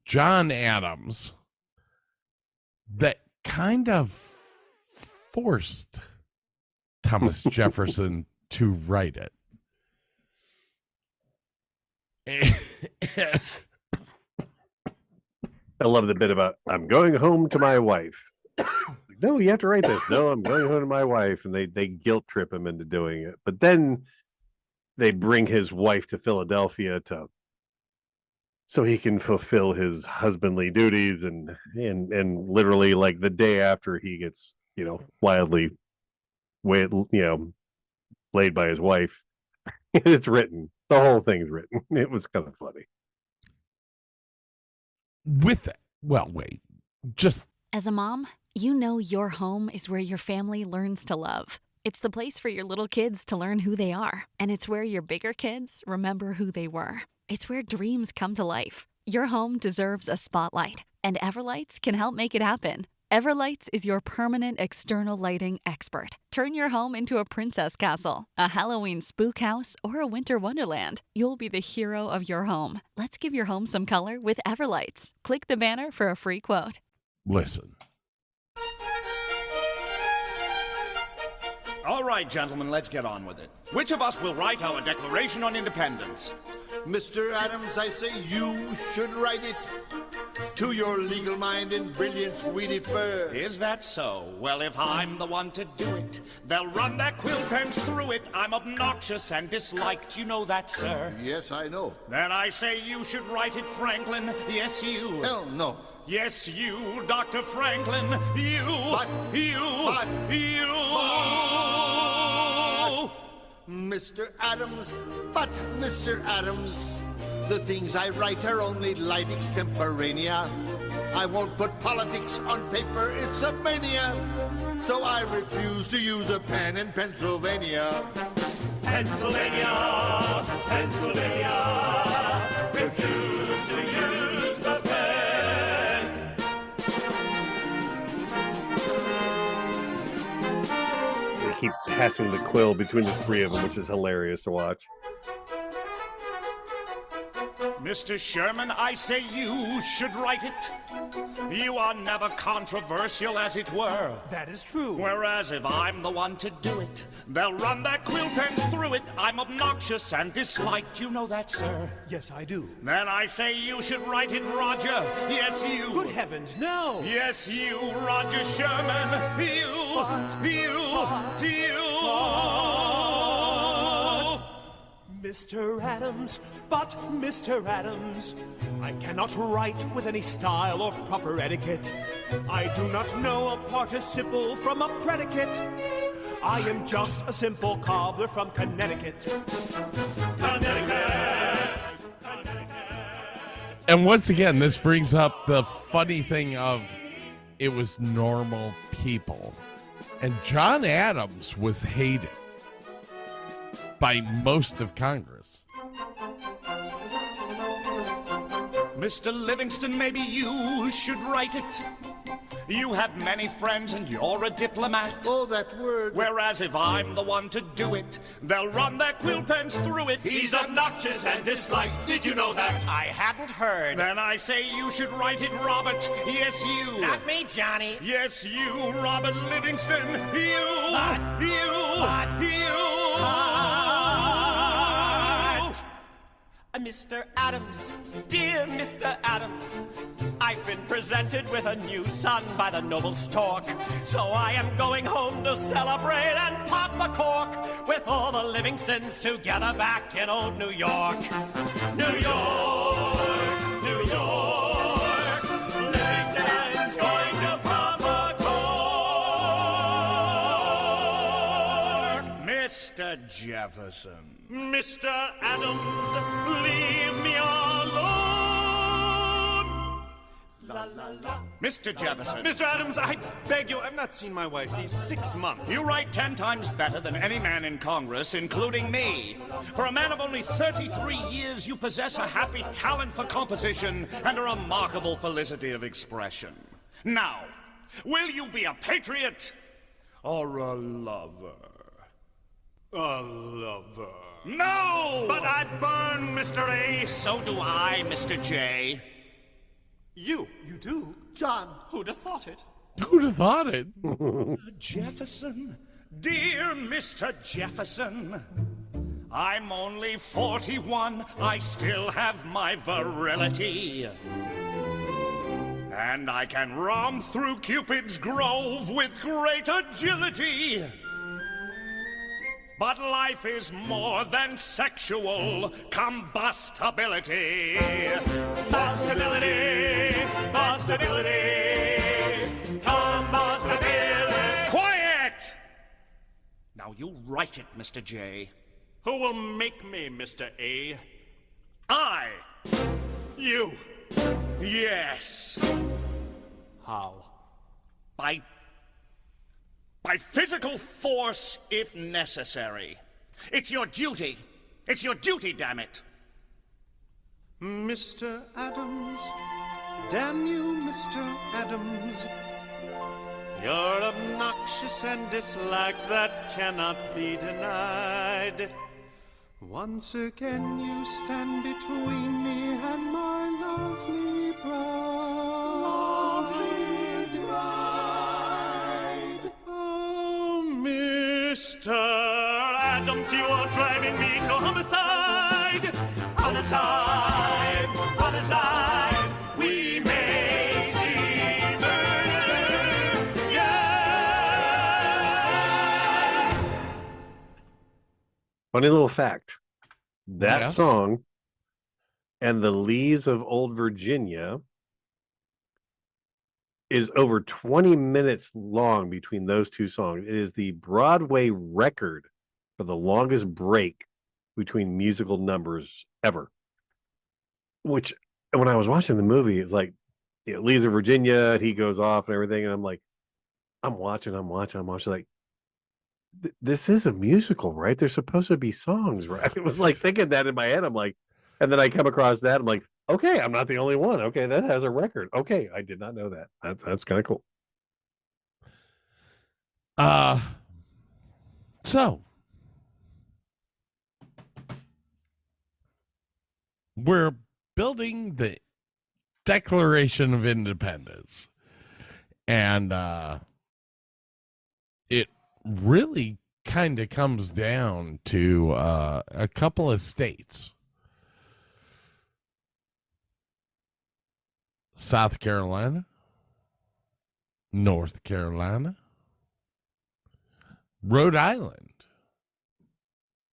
John Adams that kind of forced Thomas Jefferson to write it. I love the bit about, I'm going home to my wife. No, you have to write this. No, I'm going home to my wife. And they guilt trip him into doing it. But then they bring his wife to Philadelphia so he can fulfill his husbandly duties. And literally, like, the day after he gets, wildly laid by his wife, it's written. The whole thing's written. It was kind of funny. As a mom, your home is where your family learns to love. It's the place for your little kids to learn who they are. And it's where your bigger kids remember who they were. It's where dreams come to life. Your home deserves a spotlight, and Everlights can help make it happen. Everlights is your permanent external lighting expert. Turn your home into a princess castle, a Halloween spook house, or a winter wonderland. You'll be the hero of your home. Let's give your home some color with Everlights. Click the banner for a free quote. Listen. All right, gentlemen, let's get on with it. Which of us will write our Declaration on Independence? Mr. Adams, I say you should write it. To your legal mind and brilliance we defer. Is that so? Well, if I'm the one to do it, they'll run their quill pens through it. I'm obnoxious and disliked, you know that, sir. Yes, I know. Then I say you should write it, Franklin. Yes, you. Hell no. Yes, you, Dr. Franklin. You. But. Mr. Adams, Mr. Adams, the things I write are only light extemporanea. I won't put politics on paper, it's a mania. So I refuse to use a pen in Pennsylvania. Pennsylvania, Pennsylvania, refuse to use the pen. They keep passing the quill between the three of them, which is hilarious to watch. Mr. Sherman, I say you should write it. You are never controversial, as it were. That is true. Whereas if I'm the one to do it, they'll run their quill pens through it. I'm obnoxious and disliked, you know that, sir. Yes, I do. Then I say you should write it, Roger. Yes, you. Good heavens, no. Yes, you, Roger Sherman. You. Mr. Adams, but Mr. Adams, I cannot write with any style or proper etiquette. I do not know a participle from a predicate. I am just a simple cobbler from Connecticut. And once again, this brings up the funny thing of it was normal people. And John Adams was hated by most of Congress. Mr. Livingston, maybe you should write it. You have many friends and you're a diplomat. Oh, that word. Whereas if I'm the one to do it, they'll run their quill pens through it. He's obnoxious and disliked. Did you know that? I hadn't heard. Then I say you should write it, Robert. Yes, you. Not me, Johnny. Yes, you, Robert Livingston. You. But, You. Mr. Adams, dear Mr. Adams, I've been presented with a new son by the noble stork. So I am going home to celebrate and pop a cork with all the Livingstons together back in old New York. New York, New York, Livingston's going to pop a cork. Mr. Jefferson. Mr. Adams, leave me alone. La, la, la. Mr. Jefferson. Mr. Adams, I beg you, I've not seen my wife these 6 months. You write 10 times better than any man in Congress, including me. For a man of only 33 years, you possess a happy talent for composition and a remarkable felicity of expression. Now, will you be a patriot or a lover? A lover. No! But I burn, Mr. A. So do I, Mr. J. You do? John, who'd have thought it? Who'd have thought it? Jefferson, dear Mr. Jefferson, I'm only 41, I still have my virility. And I can romp through Cupid's grove with great agility. But life is more than sexual combustibility. Combustibility, combustibility. Quiet! Now you write it, Mr. J. Who will make me, Mr. A? I. You. Yes. How? By physical force, if necessary. It's your duty. It's your duty, damn it. Mr. Adams, damn you, Mr. Adams. You're obnoxious and disliked, that cannot be denied. Once again you stand between me and my lovely bride. Lovely bride. Oh, Mr. Adams, you are driving me to homicide. Homicide, homicide. We may see murder. Yeah. Funny little fact. That Yes. song and the Lees of Old Virginia is over 20 minutes long between those two songs. It is the Broadway record for the longest break between musical numbers ever. Which, when I was watching the movie, it's like, Lees of Virginia, he goes off and everything, and I'm like, I'm watching, like, this is a musical, right? There's supposed to be songs, right? It was like thinking that in my head. I'm like, and then I come across that. I'm like, okay, I'm not the only one. Okay, that has a record. Okay, I did not know that. That's kind of cool. So we're building the Declaration of Independence, and it really kind of comes down to a couple of states. South Carolina, North Carolina, Rhode Island,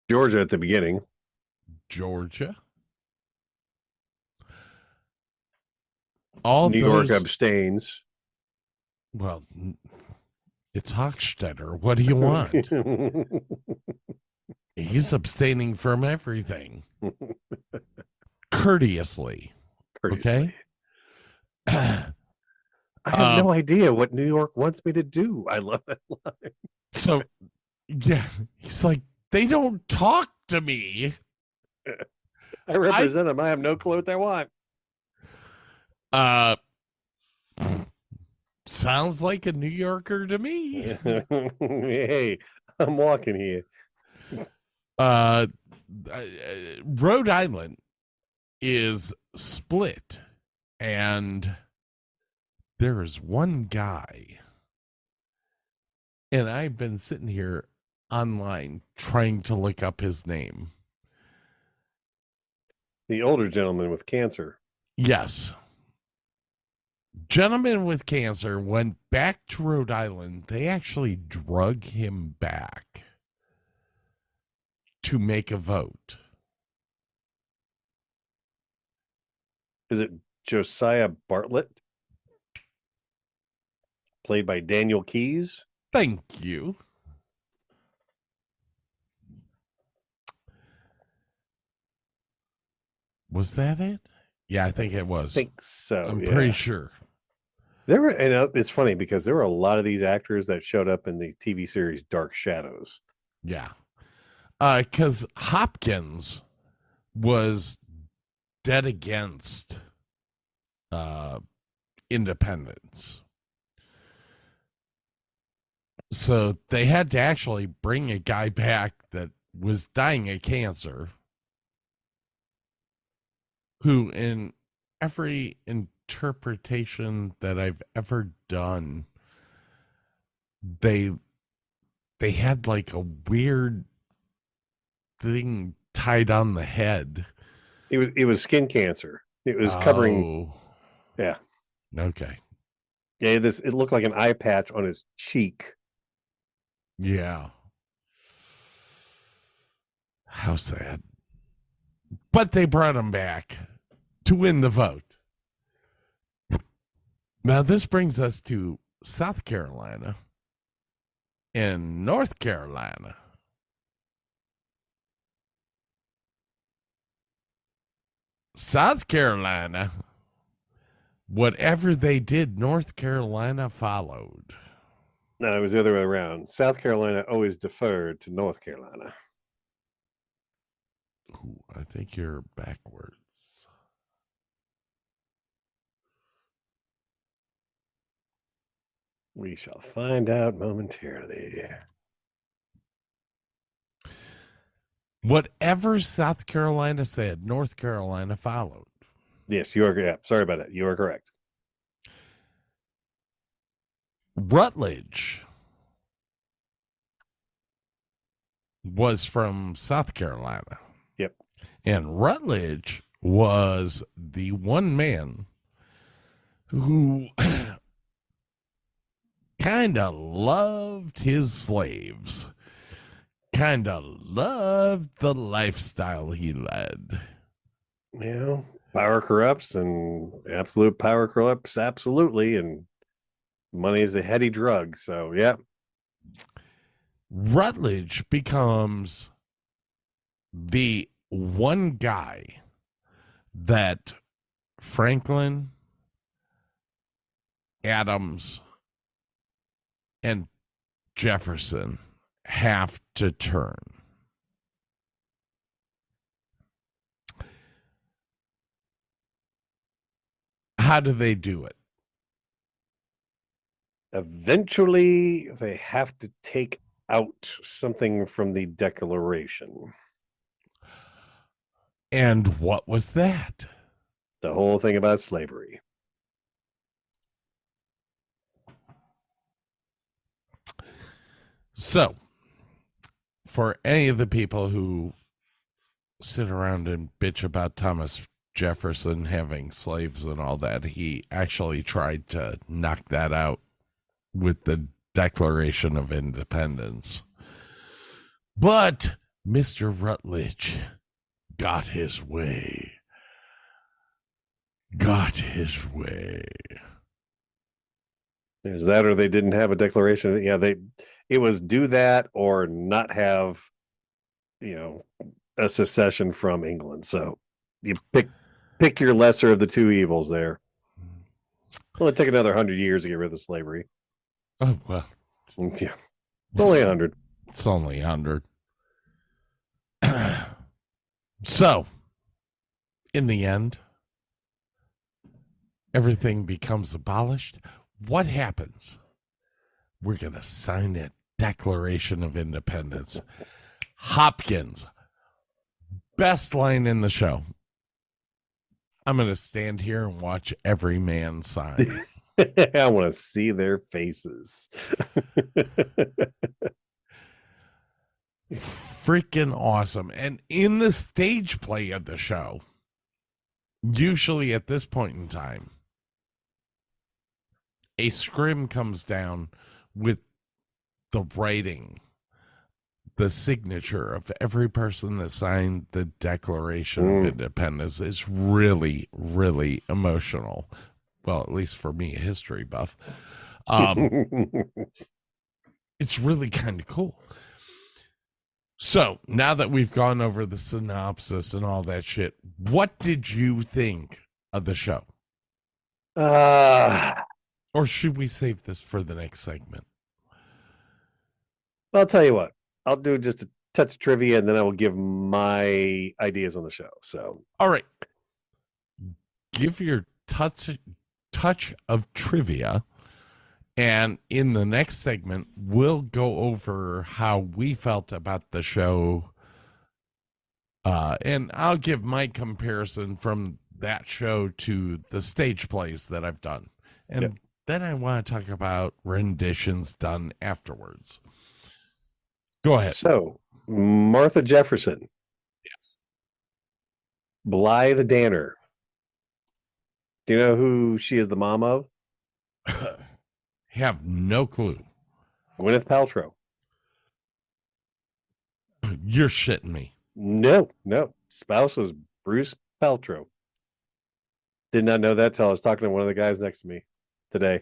Georgia at the beginning. Georgia. All New York those, abstains. well, it's Hochstetter. What do you want? He's abstaining from everything. Courteously. Courteously. Okay. I have no idea what New York wants me to do. I love that line. So, yeah, he's like, they don't talk to me. I represent them. I have no clue what they want. Sounds like a New Yorker to me. Hey, I'm walking here. Rhode Island is split, and there is one guy, and I've been sitting here online trying to look up his name. The older gentleman with cancer. Yes. Gentleman with cancer went back to Rhode Island. They actually drug him back to make a vote. Is it Josiah Bartlett? Played by Daniel Keyes? Thank you. Was that it? Yeah, I think it was. I think so. I'm pretty sure. There were, and it's funny because there were a lot of these actors that showed up in the TV series Dark Shadows. Yeah. Because Hopkins was dead against independence. So they had to actually bring a guy back that was dying of cancer, who in every interpretation that I've ever done, they had like a weird thing tied on the head. It was skin cancer. It was covering. Yeah. Okay. Yeah, it looked like an eye patch on his cheek. Yeah. How sad. But they brought him back to win the vote. Now, this brings us to South Carolina and North Carolina. South Carolina, whatever they did, North Carolina followed. No, it was the other way around. South Carolina always deferred to North Carolina. Ooh, I think you're backwards. We shall find out momentarily. Whatever South Carolina said, North Carolina followed. Yes, you are. Yeah, sorry about that. You are correct. Rutledge was from South Carolina. Yep. And Rutledge was the one man who kind of loved his slaves, kind of loved the lifestyle he led. Yeah, power corrupts, and absolute power corrupts absolutely, and money is a heady drug. So, yeah. Rutledge becomes the one guy that Franklin, Adams, and Jefferson have to turn. How do they do it? Eventually, they have to take out something from the Declaration. And what was that? The whole thing about slavery. So, for any of the people who sit around and bitch about Thomas Jefferson having slaves and all that, he actually tried to knock that out with the Declaration of Independence. But Mr. Rutledge got his way. Got his way. Is that, or they didn't have a declaration? Yeah, it was do that or not have, a secession from England. So you pick Pick your lesser of the two evils there. Well, it'll take another 100 years to get rid of slavery. Oh, well. Yeah. It's only 100. It's only 100. So, in the end, everything becomes abolished. What happens? We're going to sign a Declaration of Independence. Hopkins, best line in the show. I'm going to stand here and watch every man sign. I want to see their faces. Freaking awesome. And in the stage play of the show, usually at this point in time, a scrim comes down with the writing, the signature of every person that signed the Declaration of Independence. Is really, really emotional. Well, at least for me, a history buff. It's really kind of cool. So now that we've gone over the synopsis and all that shit, what did you think of the show? Or should we save this for the next segment? I'll tell you what. I'll do just a touch of trivia, and then I will give my ideas on the show. So, all right, give your touch of trivia, and in the next segment, we'll go over how we felt about the show, and I'll give my comparison from that show to the stage plays that I've done, and then I want to talk about renditions done afterwards. Go ahead. So, Martha Jefferson. Yes. Blythe Danner. Do you know who she is the mom of? Have no clue. Gwyneth Paltrow. You're shitting me. No. Spouse was Bruce Paltrow. Did not know that till I was talking to one of the guys next to me today.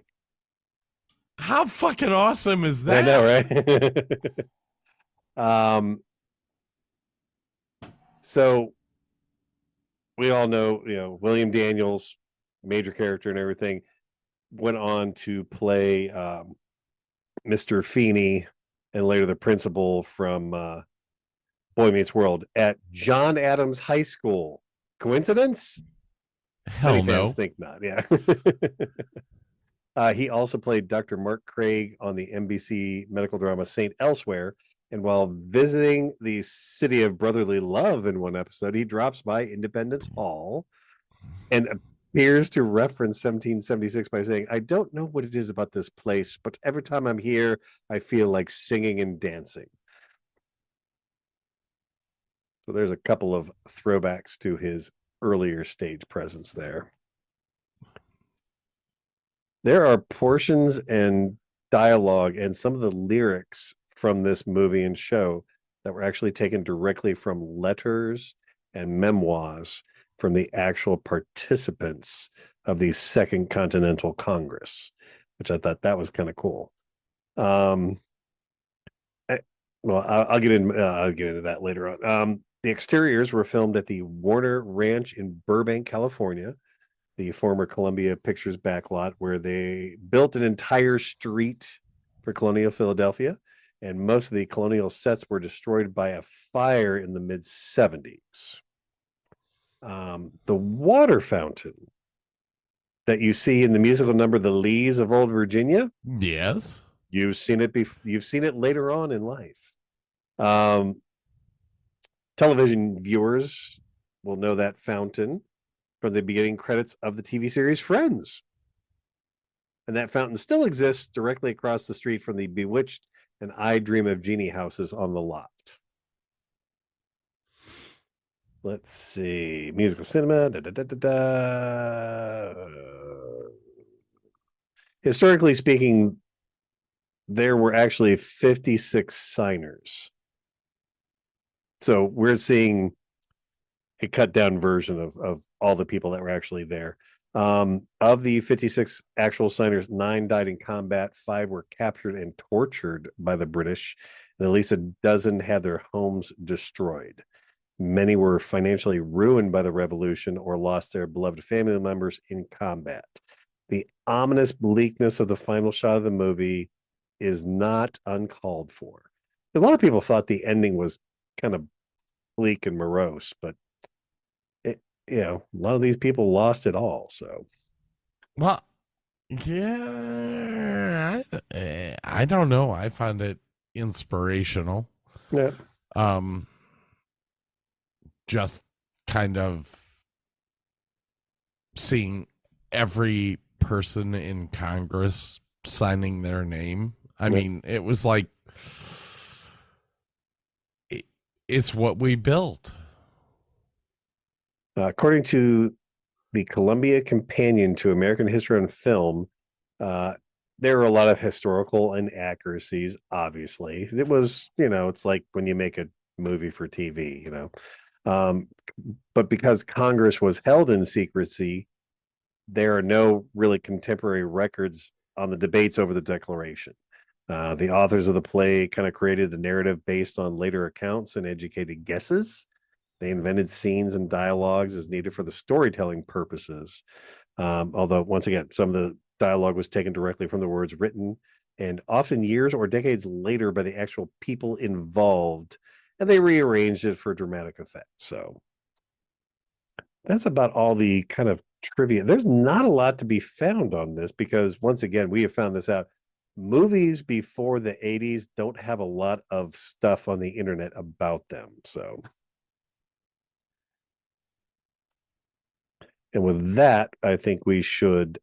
How fucking awesome is that? I know, right? So we all know, William Daniels, major character and everything, went on to play Mr. Feeney and later the principal from Boy Meets World at John Adams High School. Coincidence? Hell Many no. fans think not. Yeah. He also played Dr. Mark Craig on the NBC medical drama St. Elsewhere. And while visiting the city of brotherly love in one episode, he drops by Independence Hall and appears to reference 1776 by saying, "I don't know what it is about this place, but every time I'm here, I feel like singing and dancing." So there's a couple of throwbacks to his earlier stage presence there. There are portions and dialogue and some of the lyrics from this movie and show that were actually taken directly from letters and memoirs from the actual participants of the Second Continental Congress, which I thought that was kind of cool. I'll get into that later on. The exteriors were filmed at the Warner Ranch in Burbank, California, the former Columbia Pictures backlot, where they built an entire street for Colonial Philadelphia. And most of the colonial sets were destroyed by a fire in the mid-70s. The water fountain that you see in the musical number "The Lees of Old Virginia," yes, you've seen it. You've seen it later on in life. Television viewers will know that fountain from the beginning credits of the TV series Friends, and that fountain still exists directly across the street from the Bewitched and I Dream of Jeannie houses on the lot. Let's see. Musical cinema. Historically speaking, there were actually 56 signers. So we're seeing a cut down version of all the people that were actually there. Of the 56 actual signers, 9 died in combat, 5 were captured and tortured by the British, and at least a dozen had their homes destroyed. Many were financially ruined by the revolution or lost their beloved family members in combat. The ominous bleakness of the final shot of the movie is not uncalled for. A lot of people thought the ending was kind of bleak and morose, but a lot of these people lost it all. So, well, yeah, I don't know. I find it inspirational. Yeah. Just kind of seeing every person in Congress signing their name. I mean, it was like, it's what we built. According to the Columbia Companion to American History on Film, there are a lot of historical inaccuracies, obviously. It was, it's like when you make a movie for TV, but because Congress was held in secrecy, there are no really contemporary records on the debates over the Declaration. The authors of the play kind of created the narrative based on later accounts and educated guesses. They invented scenes and dialogues as needed for the storytelling purposes. Although, once again, some of the dialogue was taken directly from the words written and often years or decades later by the actual people involved, and they rearranged it for dramatic effect. So that's about all the kind of trivia. There's not a lot to be found on this because, once again, we have found this out. Movies before the 80s don't have a lot of stuff on the internet about them. So, and with that, I think we should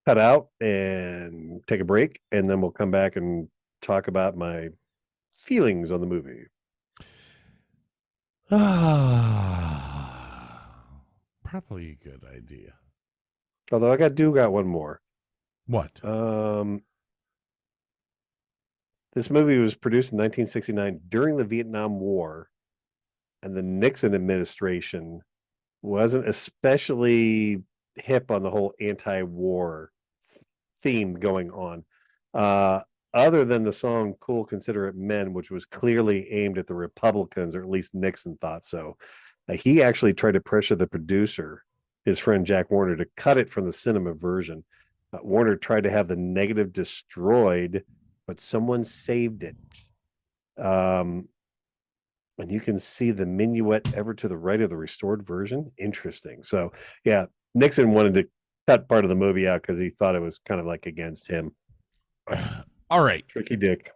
cut out and take a break, and then we'll come back and talk about my feelings on the movie. Probably a good idea. Although I got one more. What? This movie was produced in 1969 during the Vietnam War, and the Nixon administration wasn't especially hip on the whole anti-war theme going on. Other than the song Cool Considerate Men, which was clearly aimed at the Republicans, or at least Nixon thought so. He actually tried to pressure the producer, his friend Jack Warner, to cut it from the cinema version. Warner tried to have the negative destroyed, but someone saved it. And you can see the minuet ever to the right of the restored version. Interesting. So, yeah, Nixon wanted to cut part of the movie out because he thought it was kind of like against him. All right. Tricky Dick.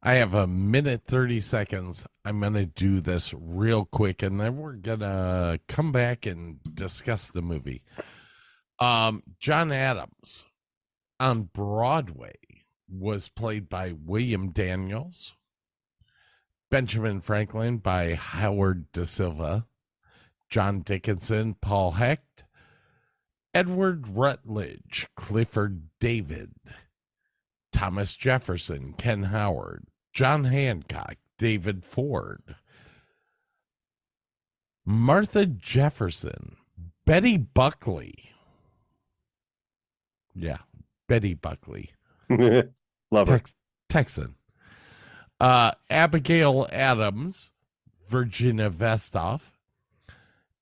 I have a minute, 30 seconds. I'm going to do this real quick, and then we're going to come back and discuss the movie. John Adams on Broadway was played by William Daniels, Benjamin Franklin by Howard Da Silva, John Dickinson, Paul Hecht, Edward Rutledge, Clifford David, Thomas Jefferson, Ken Howard, John Hancock, David Ford, Martha Jefferson, Betty Buckley. Yeah, Betty Buckley. Love her. Texan. Abigail Adams, Virginia Vestoff,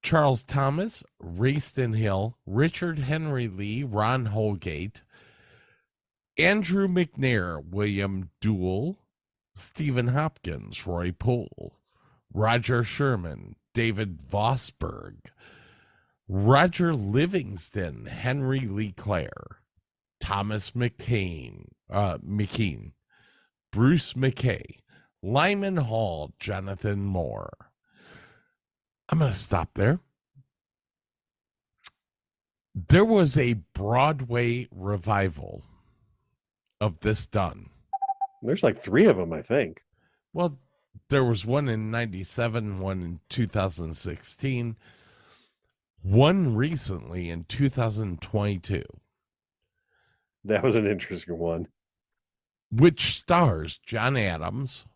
Charles Thomas, Rayston Hill, Richard Henry Lee, Ron Holgate, Andrew McNair, William Duell, Stephen Hopkins, Roy Poole, Roger Sherman, David Vosberg, Roger Livingston, Henry Lee Clare, Thomas McKean, Bruce McKay, Lyman Hall, Jonathan Moore. I'm going to stop there. There was a Broadway revival of this done. There's like 3 of them, I think. Well, there was one in 97, one in 2016, one recently in 2022. That was an interesting one. Which stars John Adams,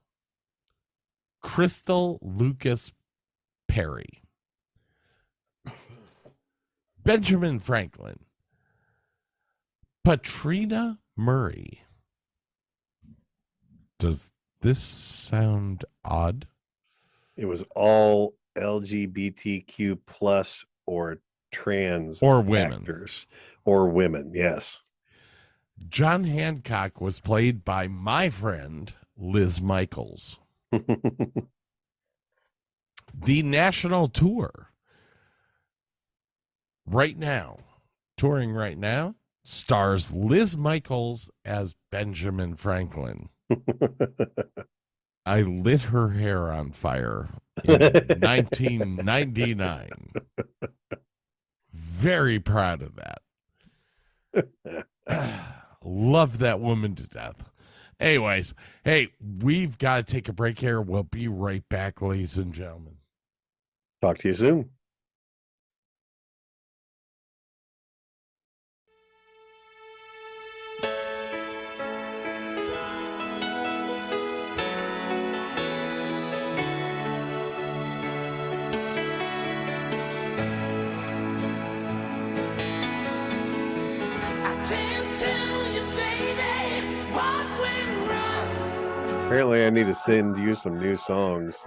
Crystal Lucas Perry, Benjamin Franklin, Patrina Murray. Does this sound odd? It was all LGBTQ plus or trans or women. actors or women. Yes. John Hancock was played by my friend Liz Michaels. The national tour touring right now, stars Liz Michaels as Benjamin Franklin. I lit her hair on fire in 1999. Very proud of that. Love that woman to death. Anyways, hey, we've got to take a break here. We'll be right back, ladies and gentlemen. Talk to you soon. Apparently, I need to send you some new songs.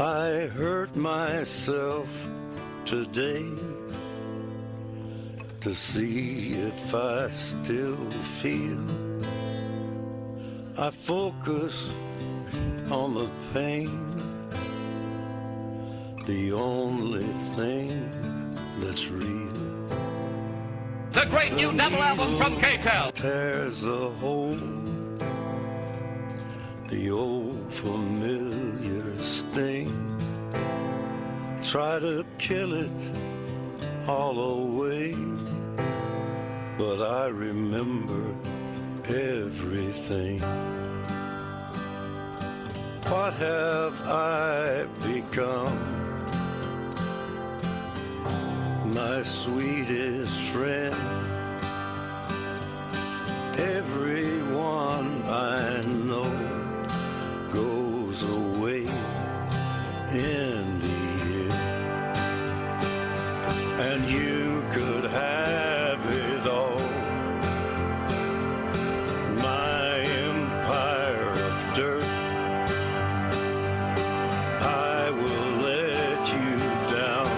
I hurt myself today to see if I still feel. I focus on the pain the only thing that's real. The great new double album from K-Tel. Tears a hole, the old familiar sting. Try to kill it all away, but I remember everything. What have I become? My sweetest friend. Everyone I know goes away in the end, and you could have it all. My empire of dirt, I will let you down.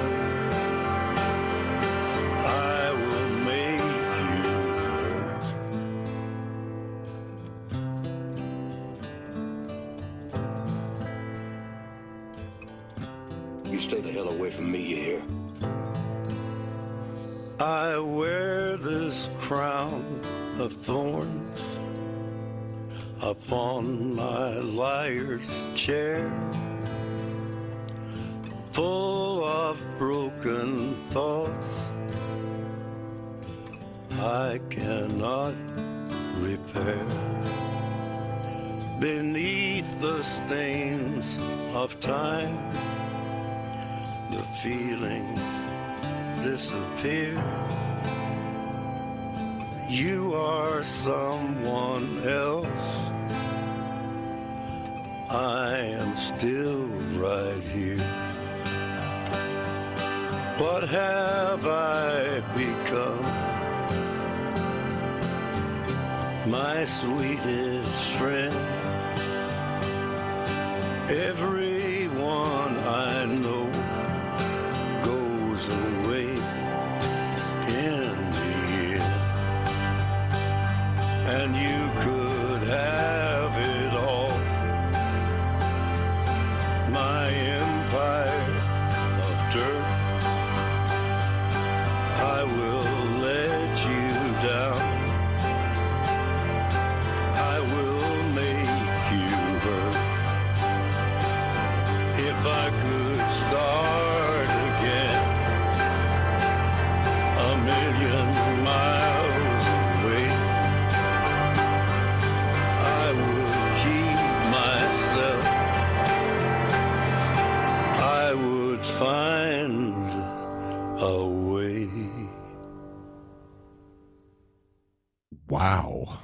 I will make you hurt. You stay the hell away from me, you hear? I wear this crown of thorns upon my liar's chair, full of broken thoughts I cannot repair. Beneath the stains of time, the feelings disappear. You are someone else. I am still right here. What have I become? My sweetest friend. Everyone I know goes away in the end, and you could have it all. My empire of dirt, I will let you down. I will make you hurt. If I could start again, a million miles away, I would keep myself. I would find a way. Wow.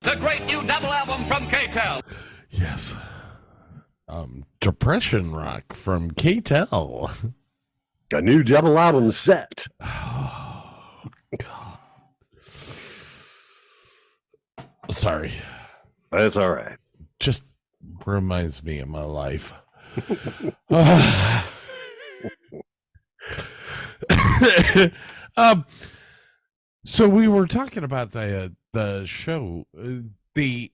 The great new double album from K-Tel. Yes. Depression rock from K-Tel. A new double album set. Oh, God. Sorry. That's all right. Just reminds me of my life. So we were talking about the show, the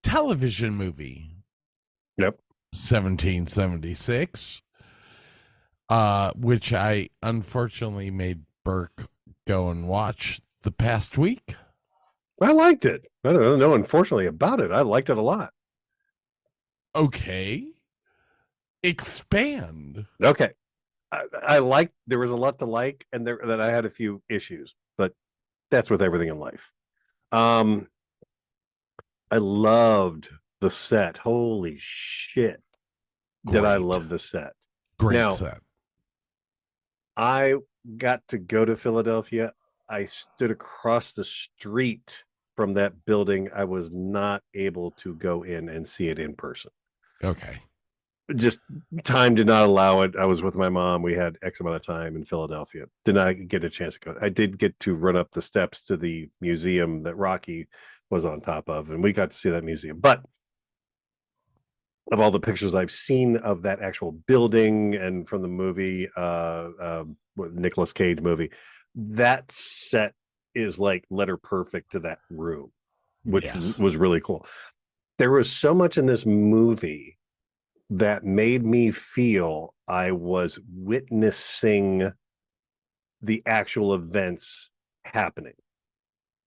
television movie. Yep. 1776, which I unfortunately made Burke go and watch the past week. I liked it. I don't know, unfortunately, about it. I liked it a lot. Okay. Expand. Okay. I liked, there was a lot to like, and that I had a few issues, but that's with everything in life. I loved the set. Holy shit. Did I love the set. Great set. I got to go to Philadelphia. I stood across the street from that building. I was not able to go in and see it in person. Okay. Just time did not allow it. I was with my mom. We had X amount of time in Philadelphia. Did not get a chance to go. I did get to run up the steps to the museum that Rocky was on top of, and we got to see that museum. But of all the pictures I've seen of that actual building and from the movie, Nicolas Cage movie, that set is like letter perfect to that room. which Yes. was really cool. There was so much in this movie that made me feel I was witnessing the actual events happening.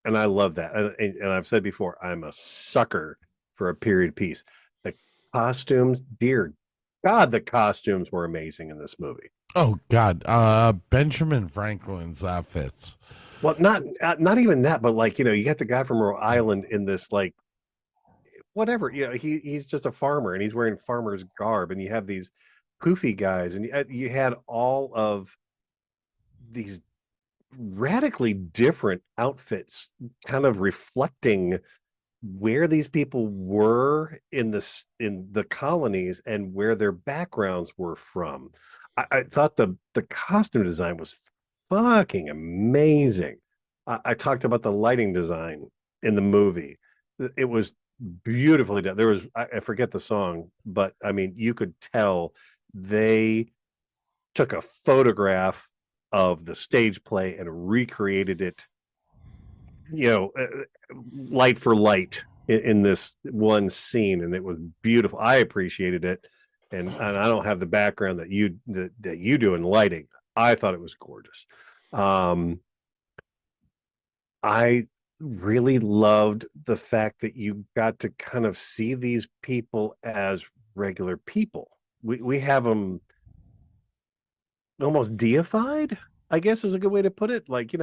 And I love that. And I've said before, I'm a sucker for a period piece. The costumes, dear God, the costumes were amazing in this movie. Oh God, Benjamin Franklin's outfits. Well, not even that, but like, you got the guy from Rhode Island in this, like, whatever, he's just a farmer and he's wearing farmer's garb, and you have these poofy guys, and you had all of these radically different outfits kind of reflecting where these people were in the colonies and where their backgrounds were from. I thought the costume design was fucking amazing. I talked about the lighting design in the movie. It was beautifully done. There was, I forget the song, but I mean, you could tell they took a photograph of the stage play and recreated it, light for light in this one scene, and it was beautiful. I appreciated it, and I don't have the background that you do in lighting. I thought it was gorgeous. I really loved the fact that you got to kind of see these people as regular people. We have them almost deified, I guess is a good way to put it. Like,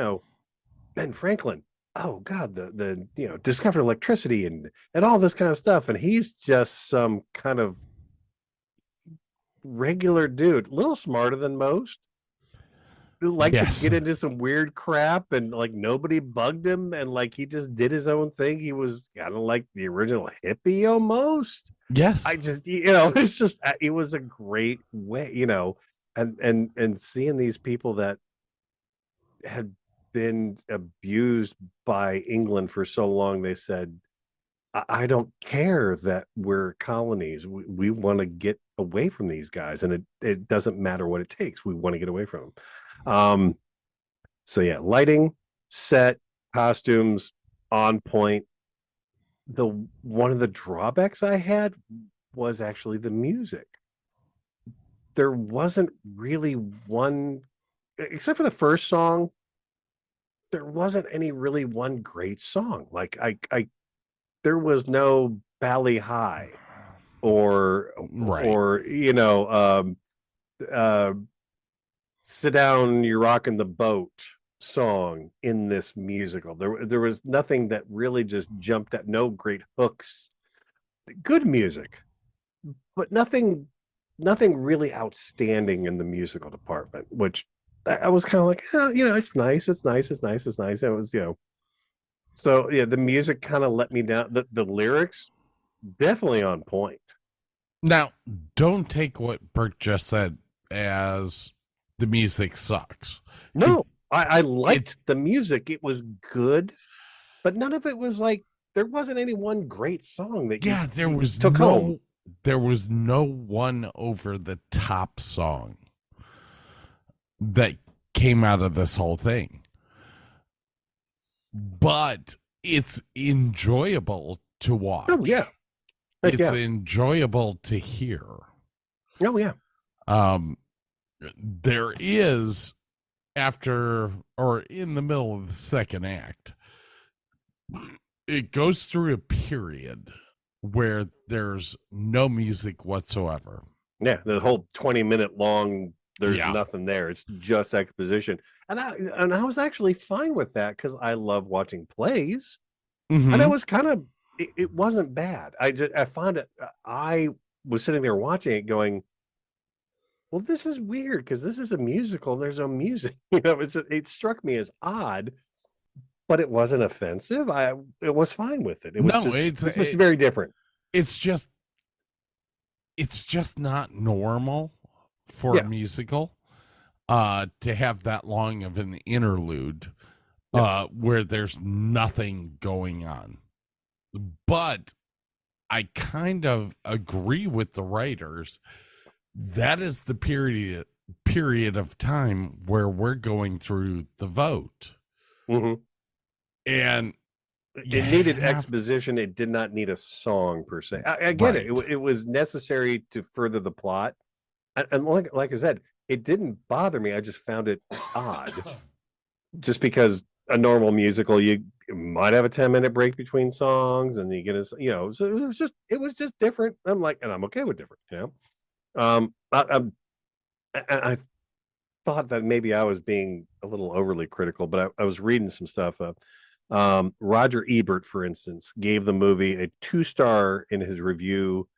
Ben Franklin, oh God, the discovered electricity and all this kind of stuff, and he's just some kind of regular dude, a little smarter than most, like to get into some weird crap, and like nobody bugged him, and like he just did his own thing. He was kind of like the original hippie almost. Yes. I just, it's just, it was a great way, and seeing these people that had been abused by England for so long, they said, I don't care that we're colonies. We want to get away from these guys, and it doesn't matter what it takes. We want to get away from them. So yeah, lighting, set, costumes on point. One of the drawbacks I had was actually the music. There wasn't really one, except for the first song. There wasn't any really one great song. Like there was no Bally High or Sit Down, You're Rocking the Boat song in this musical. There was nothing that really just jumped at, no great hooks. Good music, but nothing really outstanding in the musical department, which I was kind of like, it's nice. It was, so yeah, the music kind of let me down. The lyrics definitely on point. Now, don't take what Burke just said as the music sucks. No, I liked the music. It was good, but none of it was like, there wasn't any one great song that there was no one over the top song that came out of this whole thing. But it's enjoyable to watch. Oh yeah. It's enjoyable to hear. Oh yeah. There is, after or in the middle of the second act, it goes through a period where there's no music whatsoever. Yeah, the whole 20-minute long, there's nothing there. It's just exposition. And I was actually fine with that, because I love watching plays. Mm-hmm. And it was kind of, it wasn't bad. I found it, I was sitting there watching it going, well, this is weird, because this is a musical and there's no music. It struck me as odd, but it wasn't offensive. It was fine with it. It's just very different. It's just not normal for a musical to have that long of an interlude where there's nothing going on. But I kind of agree with the writers. That is the period of time where we're going through the vote. Mm-hmm. And it needed exposition. It did not need a song per se. I get it. It was necessary to further the plot. And like I said, it didn't bother me. I just found it odd. Just because a normal musical, you might have a 10-minute break between songs, and you get a, so it was just different. I'm okay with different, I thought that maybe I was being a little overly critical, but I was reading some stuff. Roger Ebert, for instance, gave the movie a 2-star in his review,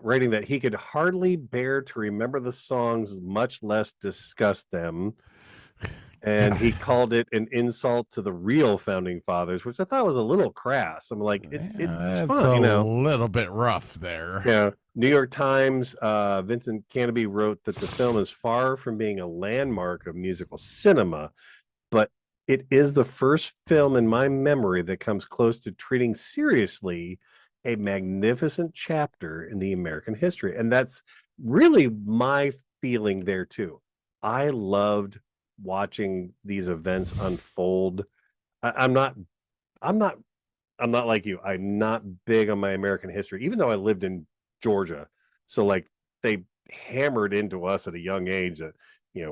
writing that he could hardly bear to remember the songs, much less discuss them. And he called it an insult to the real founding fathers, which I thought was a little crass. I'm like, it's fun, a little bit rough there. Yeah. New York Times, Vincent Canby wrote that the film is far from being a landmark of musical cinema, but it is the first film in my memory that comes close to treating seriously a magnificent chapter in the American history. And that's really my feeling there too. I loved watching these events unfold. I'm not like you. I'm not big on my American history, even though I lived in Georgia. So like they hammered into us at a young age that,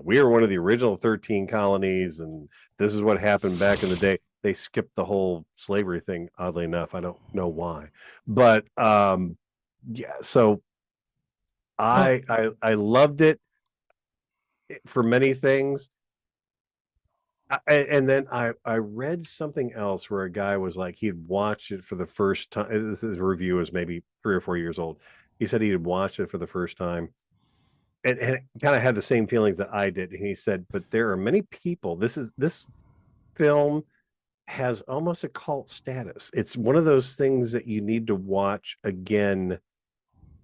we were one of the original 13 colonies, and this is what happened back in the day. They skipped the whole slavery thing, oddly enough. I don't know why, but yeah. So I loved it for many things. And then I read something else where a guy was like, he'd watched it for the first time. This review is maybe 3 or 4 years old. He said he had watched it for the first time, and it kind of had the same feelings that I did. And he said, but there are many people. This film has almost a cult status. It's one of those things that you need to watch again,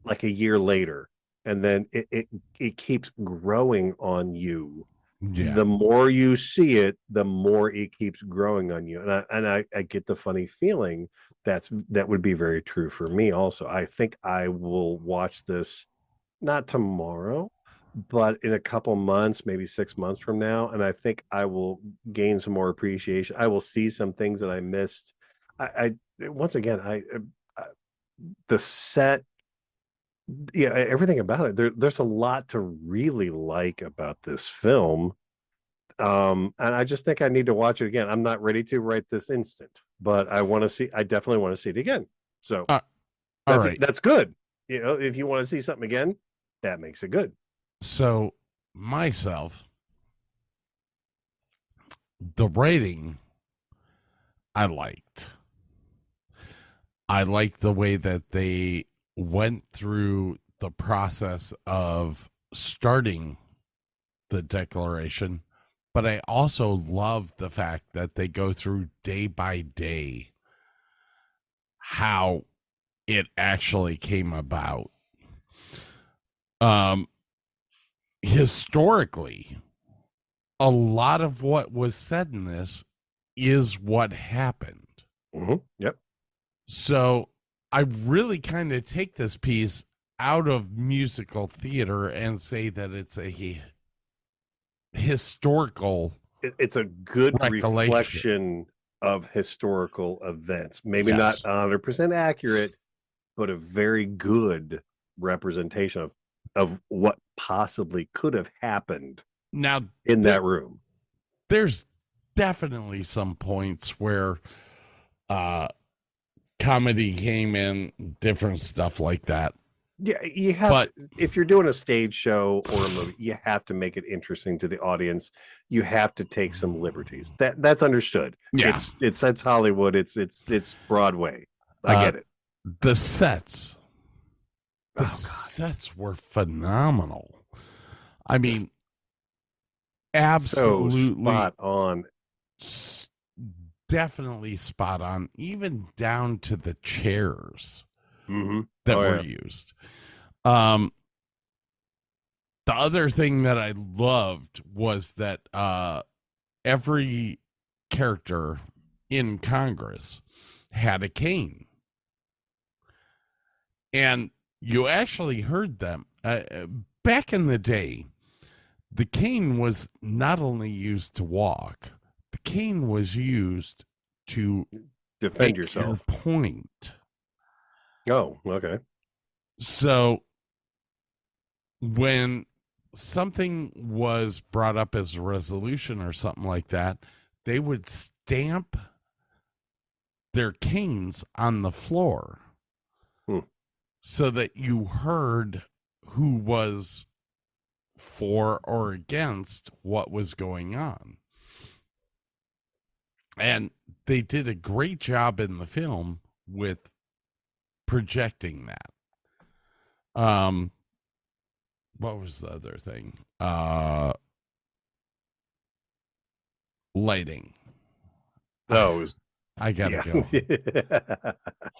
like a year later, and then it keeps growing on you. Yeah. The more you see it, the more it keeps growing on you. And I get the funny feeling that would be very true for me also. I think I will watch this not tomorrow, but in a couple months, maybe 6 months from now. And I think I will gain some more appreciation. I will see some things that I missed. I once again, the set, everything about it. There's a lot to really like about this film. And I just think I need to watch it again. I'm not ready to right this instant, but I definitely want to see it again. So that's good. If you want to see something again, that makes it good. So myself, the rating I liked the way that they went through the process of starting the Declaration, but I also love the fact that they go through day by day how it actually came about. Historically, a lot of what was said in this is what happened. Mm-hmm. Yep. So I really kind of take this piece out of musical theater and say that it's a historical. It's a good reflection of historical events. Maybe not 100% accurate, but a very good representation of what possibly could have happened now in that room. There's definitely some points where comedy came in, different stuff like that. Yeah, you have. But if you're doing a stage show or a movie, you have to make it interesting to the audience. You have to take some liberties. That's understood. Yeah, it's Hollywood. It's Broadway. I get it. The sets were phenomenal. I mean, absolutely so spot on. Definitely spot on, even down to the chairs that were used. The other thing that I loved was that every character in Congress had a cane. And you actually heard them. Back in the day, the cane was not only used to walk, the cane was used to defend Take yourself. Your point. Oh, okay. So when something was brought up as a resolution or something like that, they would stamp their canes on the floor so that you heard who was for or against what was going on. And they did a great job in the film with projecting that. What was the other thing? Lighting. Oh, it was, I gotta go.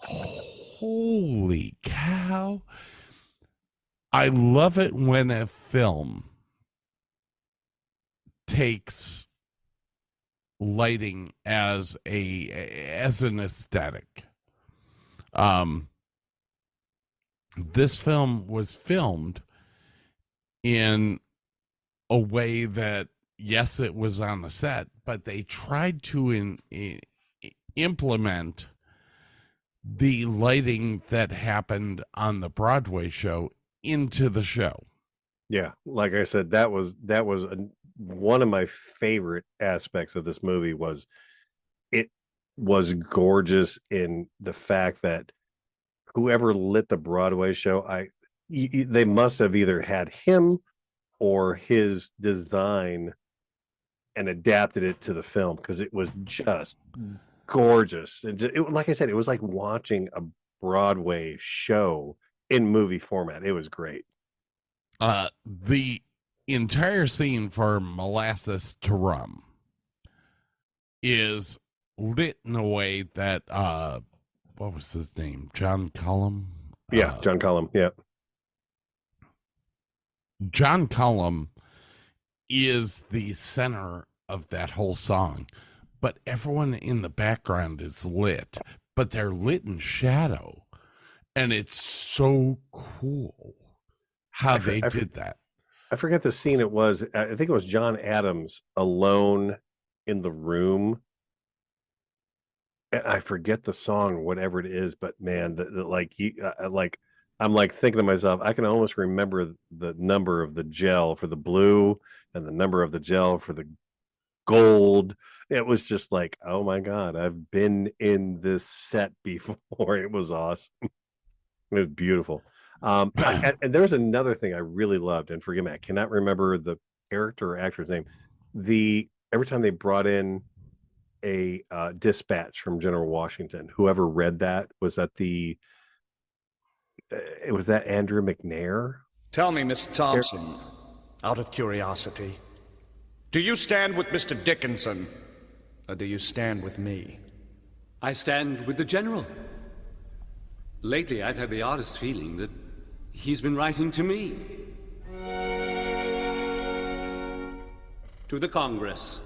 Holy cow. I love it when a film takes lighting as an aesthetic. This film was filmed in a way that, yes, it was on the set, but they tried to implement the lighting that happened on the Broadway show into the show. Yeah, like I said, that was one of my favorite aspects of this movie. Was it was gorgeous in the fact that whoever lit the Broadway show, they must have either had him or his design and adapted it to the film, because it was just gorgeous. And like I said, it was like watching a Broadway show in movie format. It was great. The entire scene for Molasses to Rum is lit in a way that what was his name? John Cullum? Yeah, John Cullum. Yeah. John Cullum is the center of that whole song, but everyone in the background is lit, but they're lit in shadow. And it's so cool how they did that. I forget the scene it was. I think it was John Adams alone in the room. And I forget the song, whatever it is, but man, I'm like thinking to myself, I can almost remember the number of the gel for the blue and the number of the gel for the gold. It was just like, oh my God, I've been in this set before. It was awesome. It was beautiful. And there's another thing I really loved, and forgive me, I cannot remember the character or actor's name. Every time they brought in a dispatch from General Washington, whoever read that, was that was that Andrew McNair? Tell me, Mr. Thompson, out of curiosity, do you stand with Mr. Dickinson, or do you stand with me? I stand with the General. Lately, I've had the oddest feeling that he's been writing to me. To the Congress.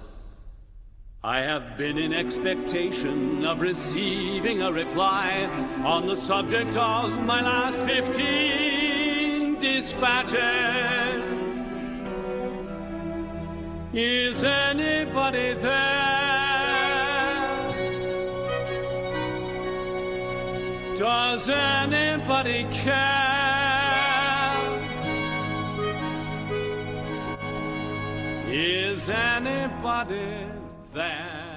I have been in expectation of receiving a reply on the subject of my last 15 dispatches. Is anybody there? Does anybody care? Is anybody there?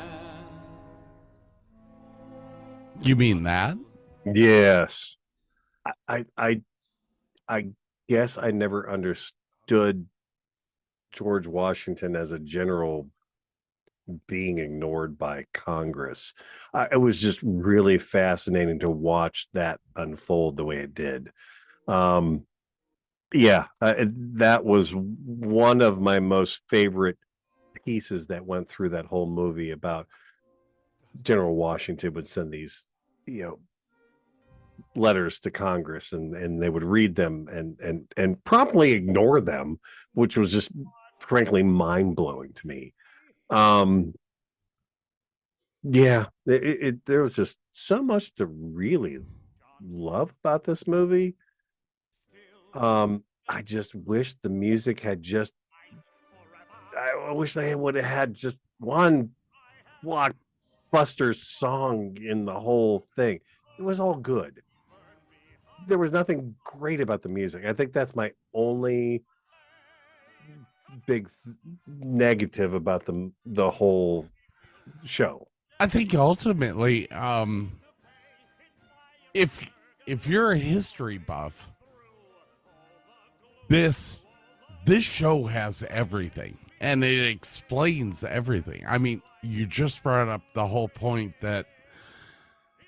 You mean that? Yes. I guess I never understood George Washington as a general being ignored by Congress. It was just really fascinating to watch that unfold the way it did. That was one of my most favorite pieces that went through that whole movie, about General Washington would send these, letters to Congress, and they would read them and promptly ignore them, which was just frankly mind-blowing to me. There was just so much to really love about this movie. I just wish the music had I wish they would have had just one blockbuster Buster's song in the whole thing. It was all good. There was nothing great about the music. I think that's my only big negative about the whole show. I think ultimately, if you're a history buff, this show has everything, and it explains everything. I mean, you just brought up the whole point that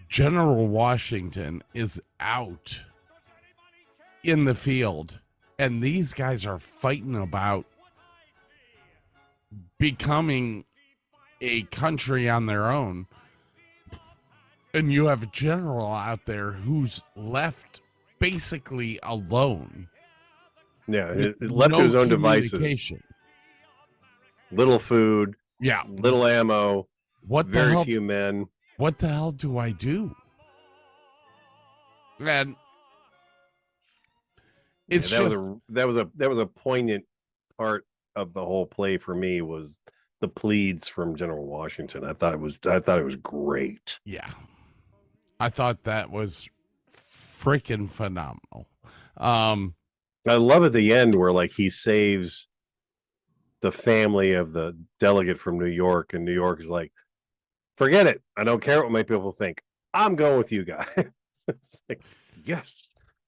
General Washington is out in the field, and these guys are fighting about becoming a country on their own. And you have a general out there who's left basically alone. Yeah, left to his own devices. Little food. Yeah. Little ammo. Very few men. What the hell do I do? And it's that was a poignant part of the whole play for me, was the pleads from General Washington. I thought it was great. Yeah. I thought that was freaking phenomenal. I love at the end where like he saves the family of the delegate from New York, and New York is like, forget it. I don't care what my people think. I'm going with you guys. It's like, yes,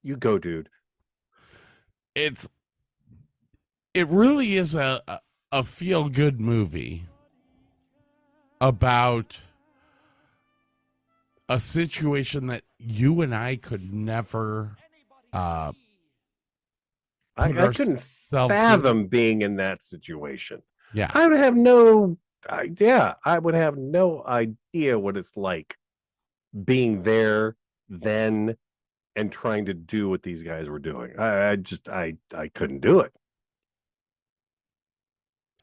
you go, dude. It really is a feel-good movie about a situation that you and I could never I couldn't fathom being in that situation. Yeah. I would have no idea. I would have no idea what it's like being there then and trying to do what these guys were doing. I couldn't do it.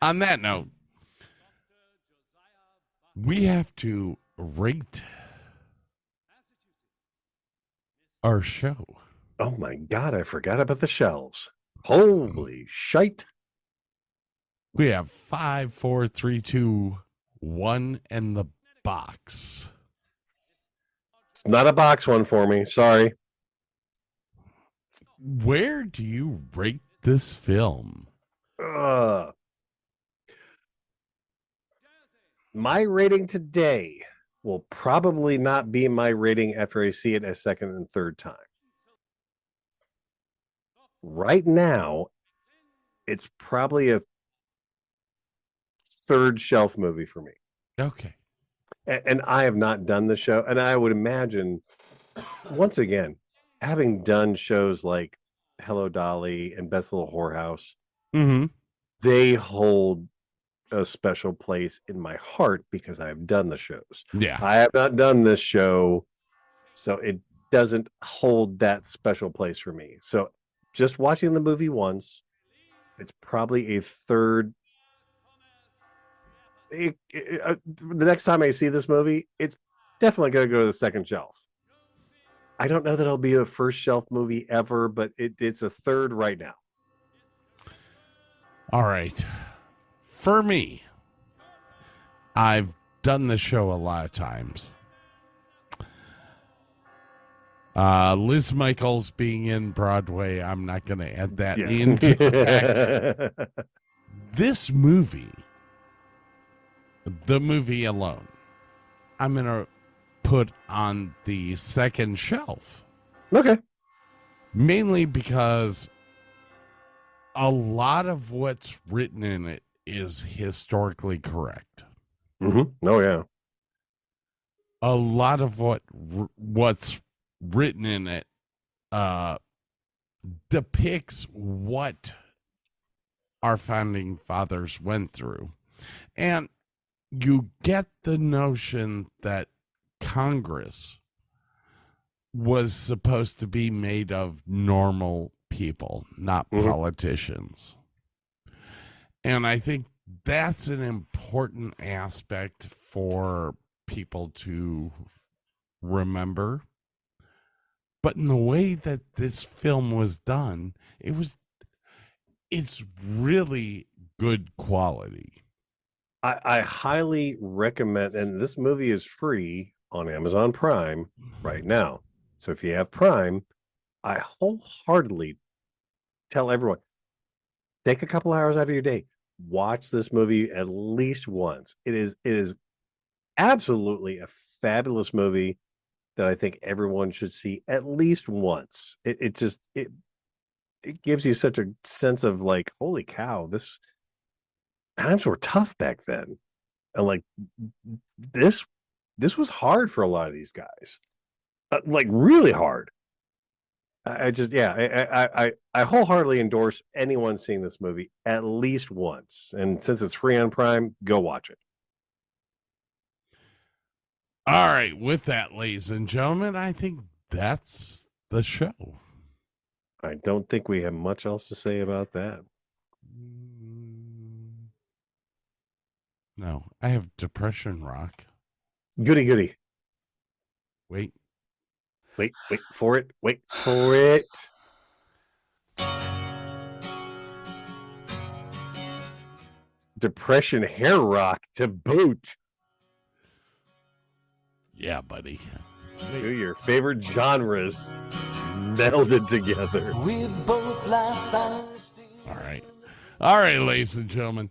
On that note, we have to rate our show. Oh my God, I forgot about the shelves. Holy shite. We have 5, 4, 3, 2, 1, and the box. It's not a box one for me. Sorry. Where do you rate this film? My rating today will probably not be my rating after I see it a second and third time. Right now, it's probably a third shelf movie for me. Okay. And I have not done the show. And I would imagine, once again, having done shows like Hello Dolly and Best Little Whorehouse, they hold a special place in my heart because I have done the shows. Yeah. I have not done this show, so it doesn't hold that special place for me. So just watching the movie once, it's probably a third. The next time I see this movie, it's definitely going to go to the second shelf. I don't know that it'll be a first shelf movie ever, but it's a third right now. All right. For me, I've done the show a lot of times. Liz Michaels being in Broadway, I'm not going to add that into the fact. This movie, the movie alone, I'm going to put on the second shelf. Okay. Mainly because a lot of what's written in it is historically correct. Oh, yeah. A lot of what's written in it depicts what our founding fathers went through. And you get the notion that Congress was supposed to be made of normal people, not politicians. And I think that's an important aspect for people to remember. But in the way that this film was done, it's really good quality. I highly recommend, and this movie is free on Amazon Prime right now. So if you have Prime, I wholeheartedly tell everyone, take a couple hours out of your day, watch this movie at least once. It is absolutely a fabulous movie that I think everyone should see at least once. It gives you such a sense of like, holy cow, this times were tough back then. And like this was hard for a lot of these guys. Like really hard. I just I wholeheartedly endorse anyone seeing this movie at least once. And since it's free on Prime, go watch it. All right, with that, ladies and gentlemen, I think that's the show. I don't think we have much else to say about that. No, I have depression rock. Goody. Wait for it. Wait for it. Depression hair rock to boot. Yeah, buddy. Do your favorite genres melded together. We both lie silent. All right, ladies and gentlemen.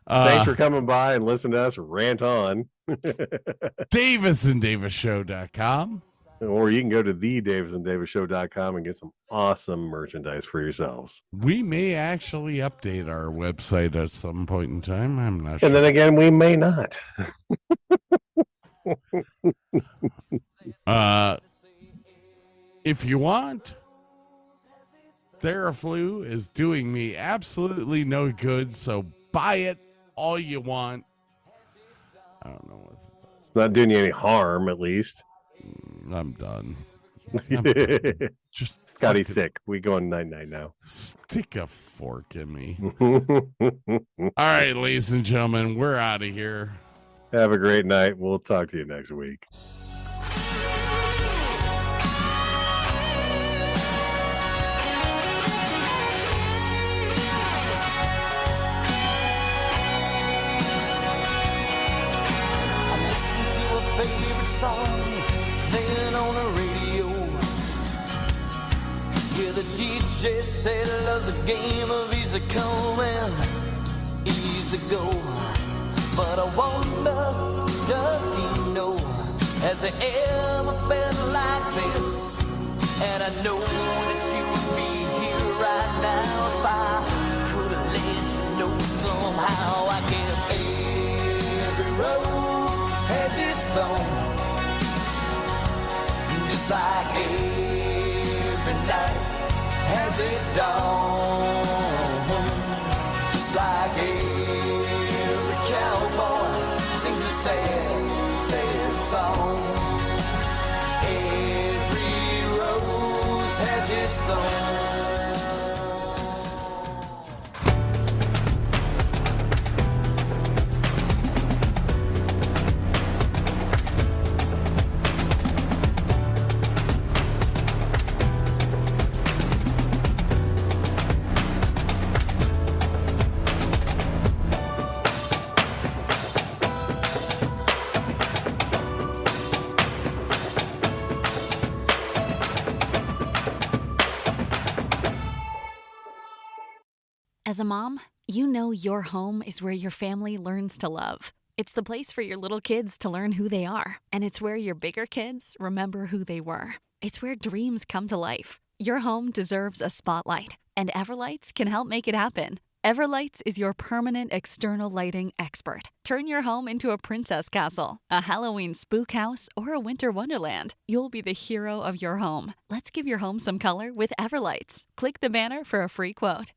Thanks for coming by and listening to us rant on. DavisandDavisShow.com. Or you can go to thedavisanddavisShow.com and get some awesome merchandise for yourselves. We may actually update our website at some point in time. I'm not sure. And then again, we may not. If you want, Theraflu is doing me absolutely no good, so buy it all you want. I don't know. It's not doing you any harm, at least. I'm done. Just Scotty's sick. We go on 9-9 now. Stick a fork in me. All right, ladies and gentlemen, we're out of here. Have a great night. We'll talk to you next week. Song playing on the radio, where the DJ said love's a game of easy come and easy go. But I wonder, does he know, has he ever been like this? And I know that you would be here right now if I could have let you know somehow. I guess every rose has its thorn, just like every night has its dawn. Just like every cowboy sings a sad, sad song. Every rose has its thorn. As a mom, you know your home is where your family learns to love. It's the place for your little kids to learn who they are. And it's where your bigger kids remember who they were. It's where dreams come to life. Your home deserves a spotlight, and Everlights can help make it happen. Everlights is your permanent external lighting expert. Turn your home into a princess castle, a Halloween spook house, or a winter wonderland. You'll be the hero of your home. Let's give your home some color with Everlights. Click the banner for a free quote.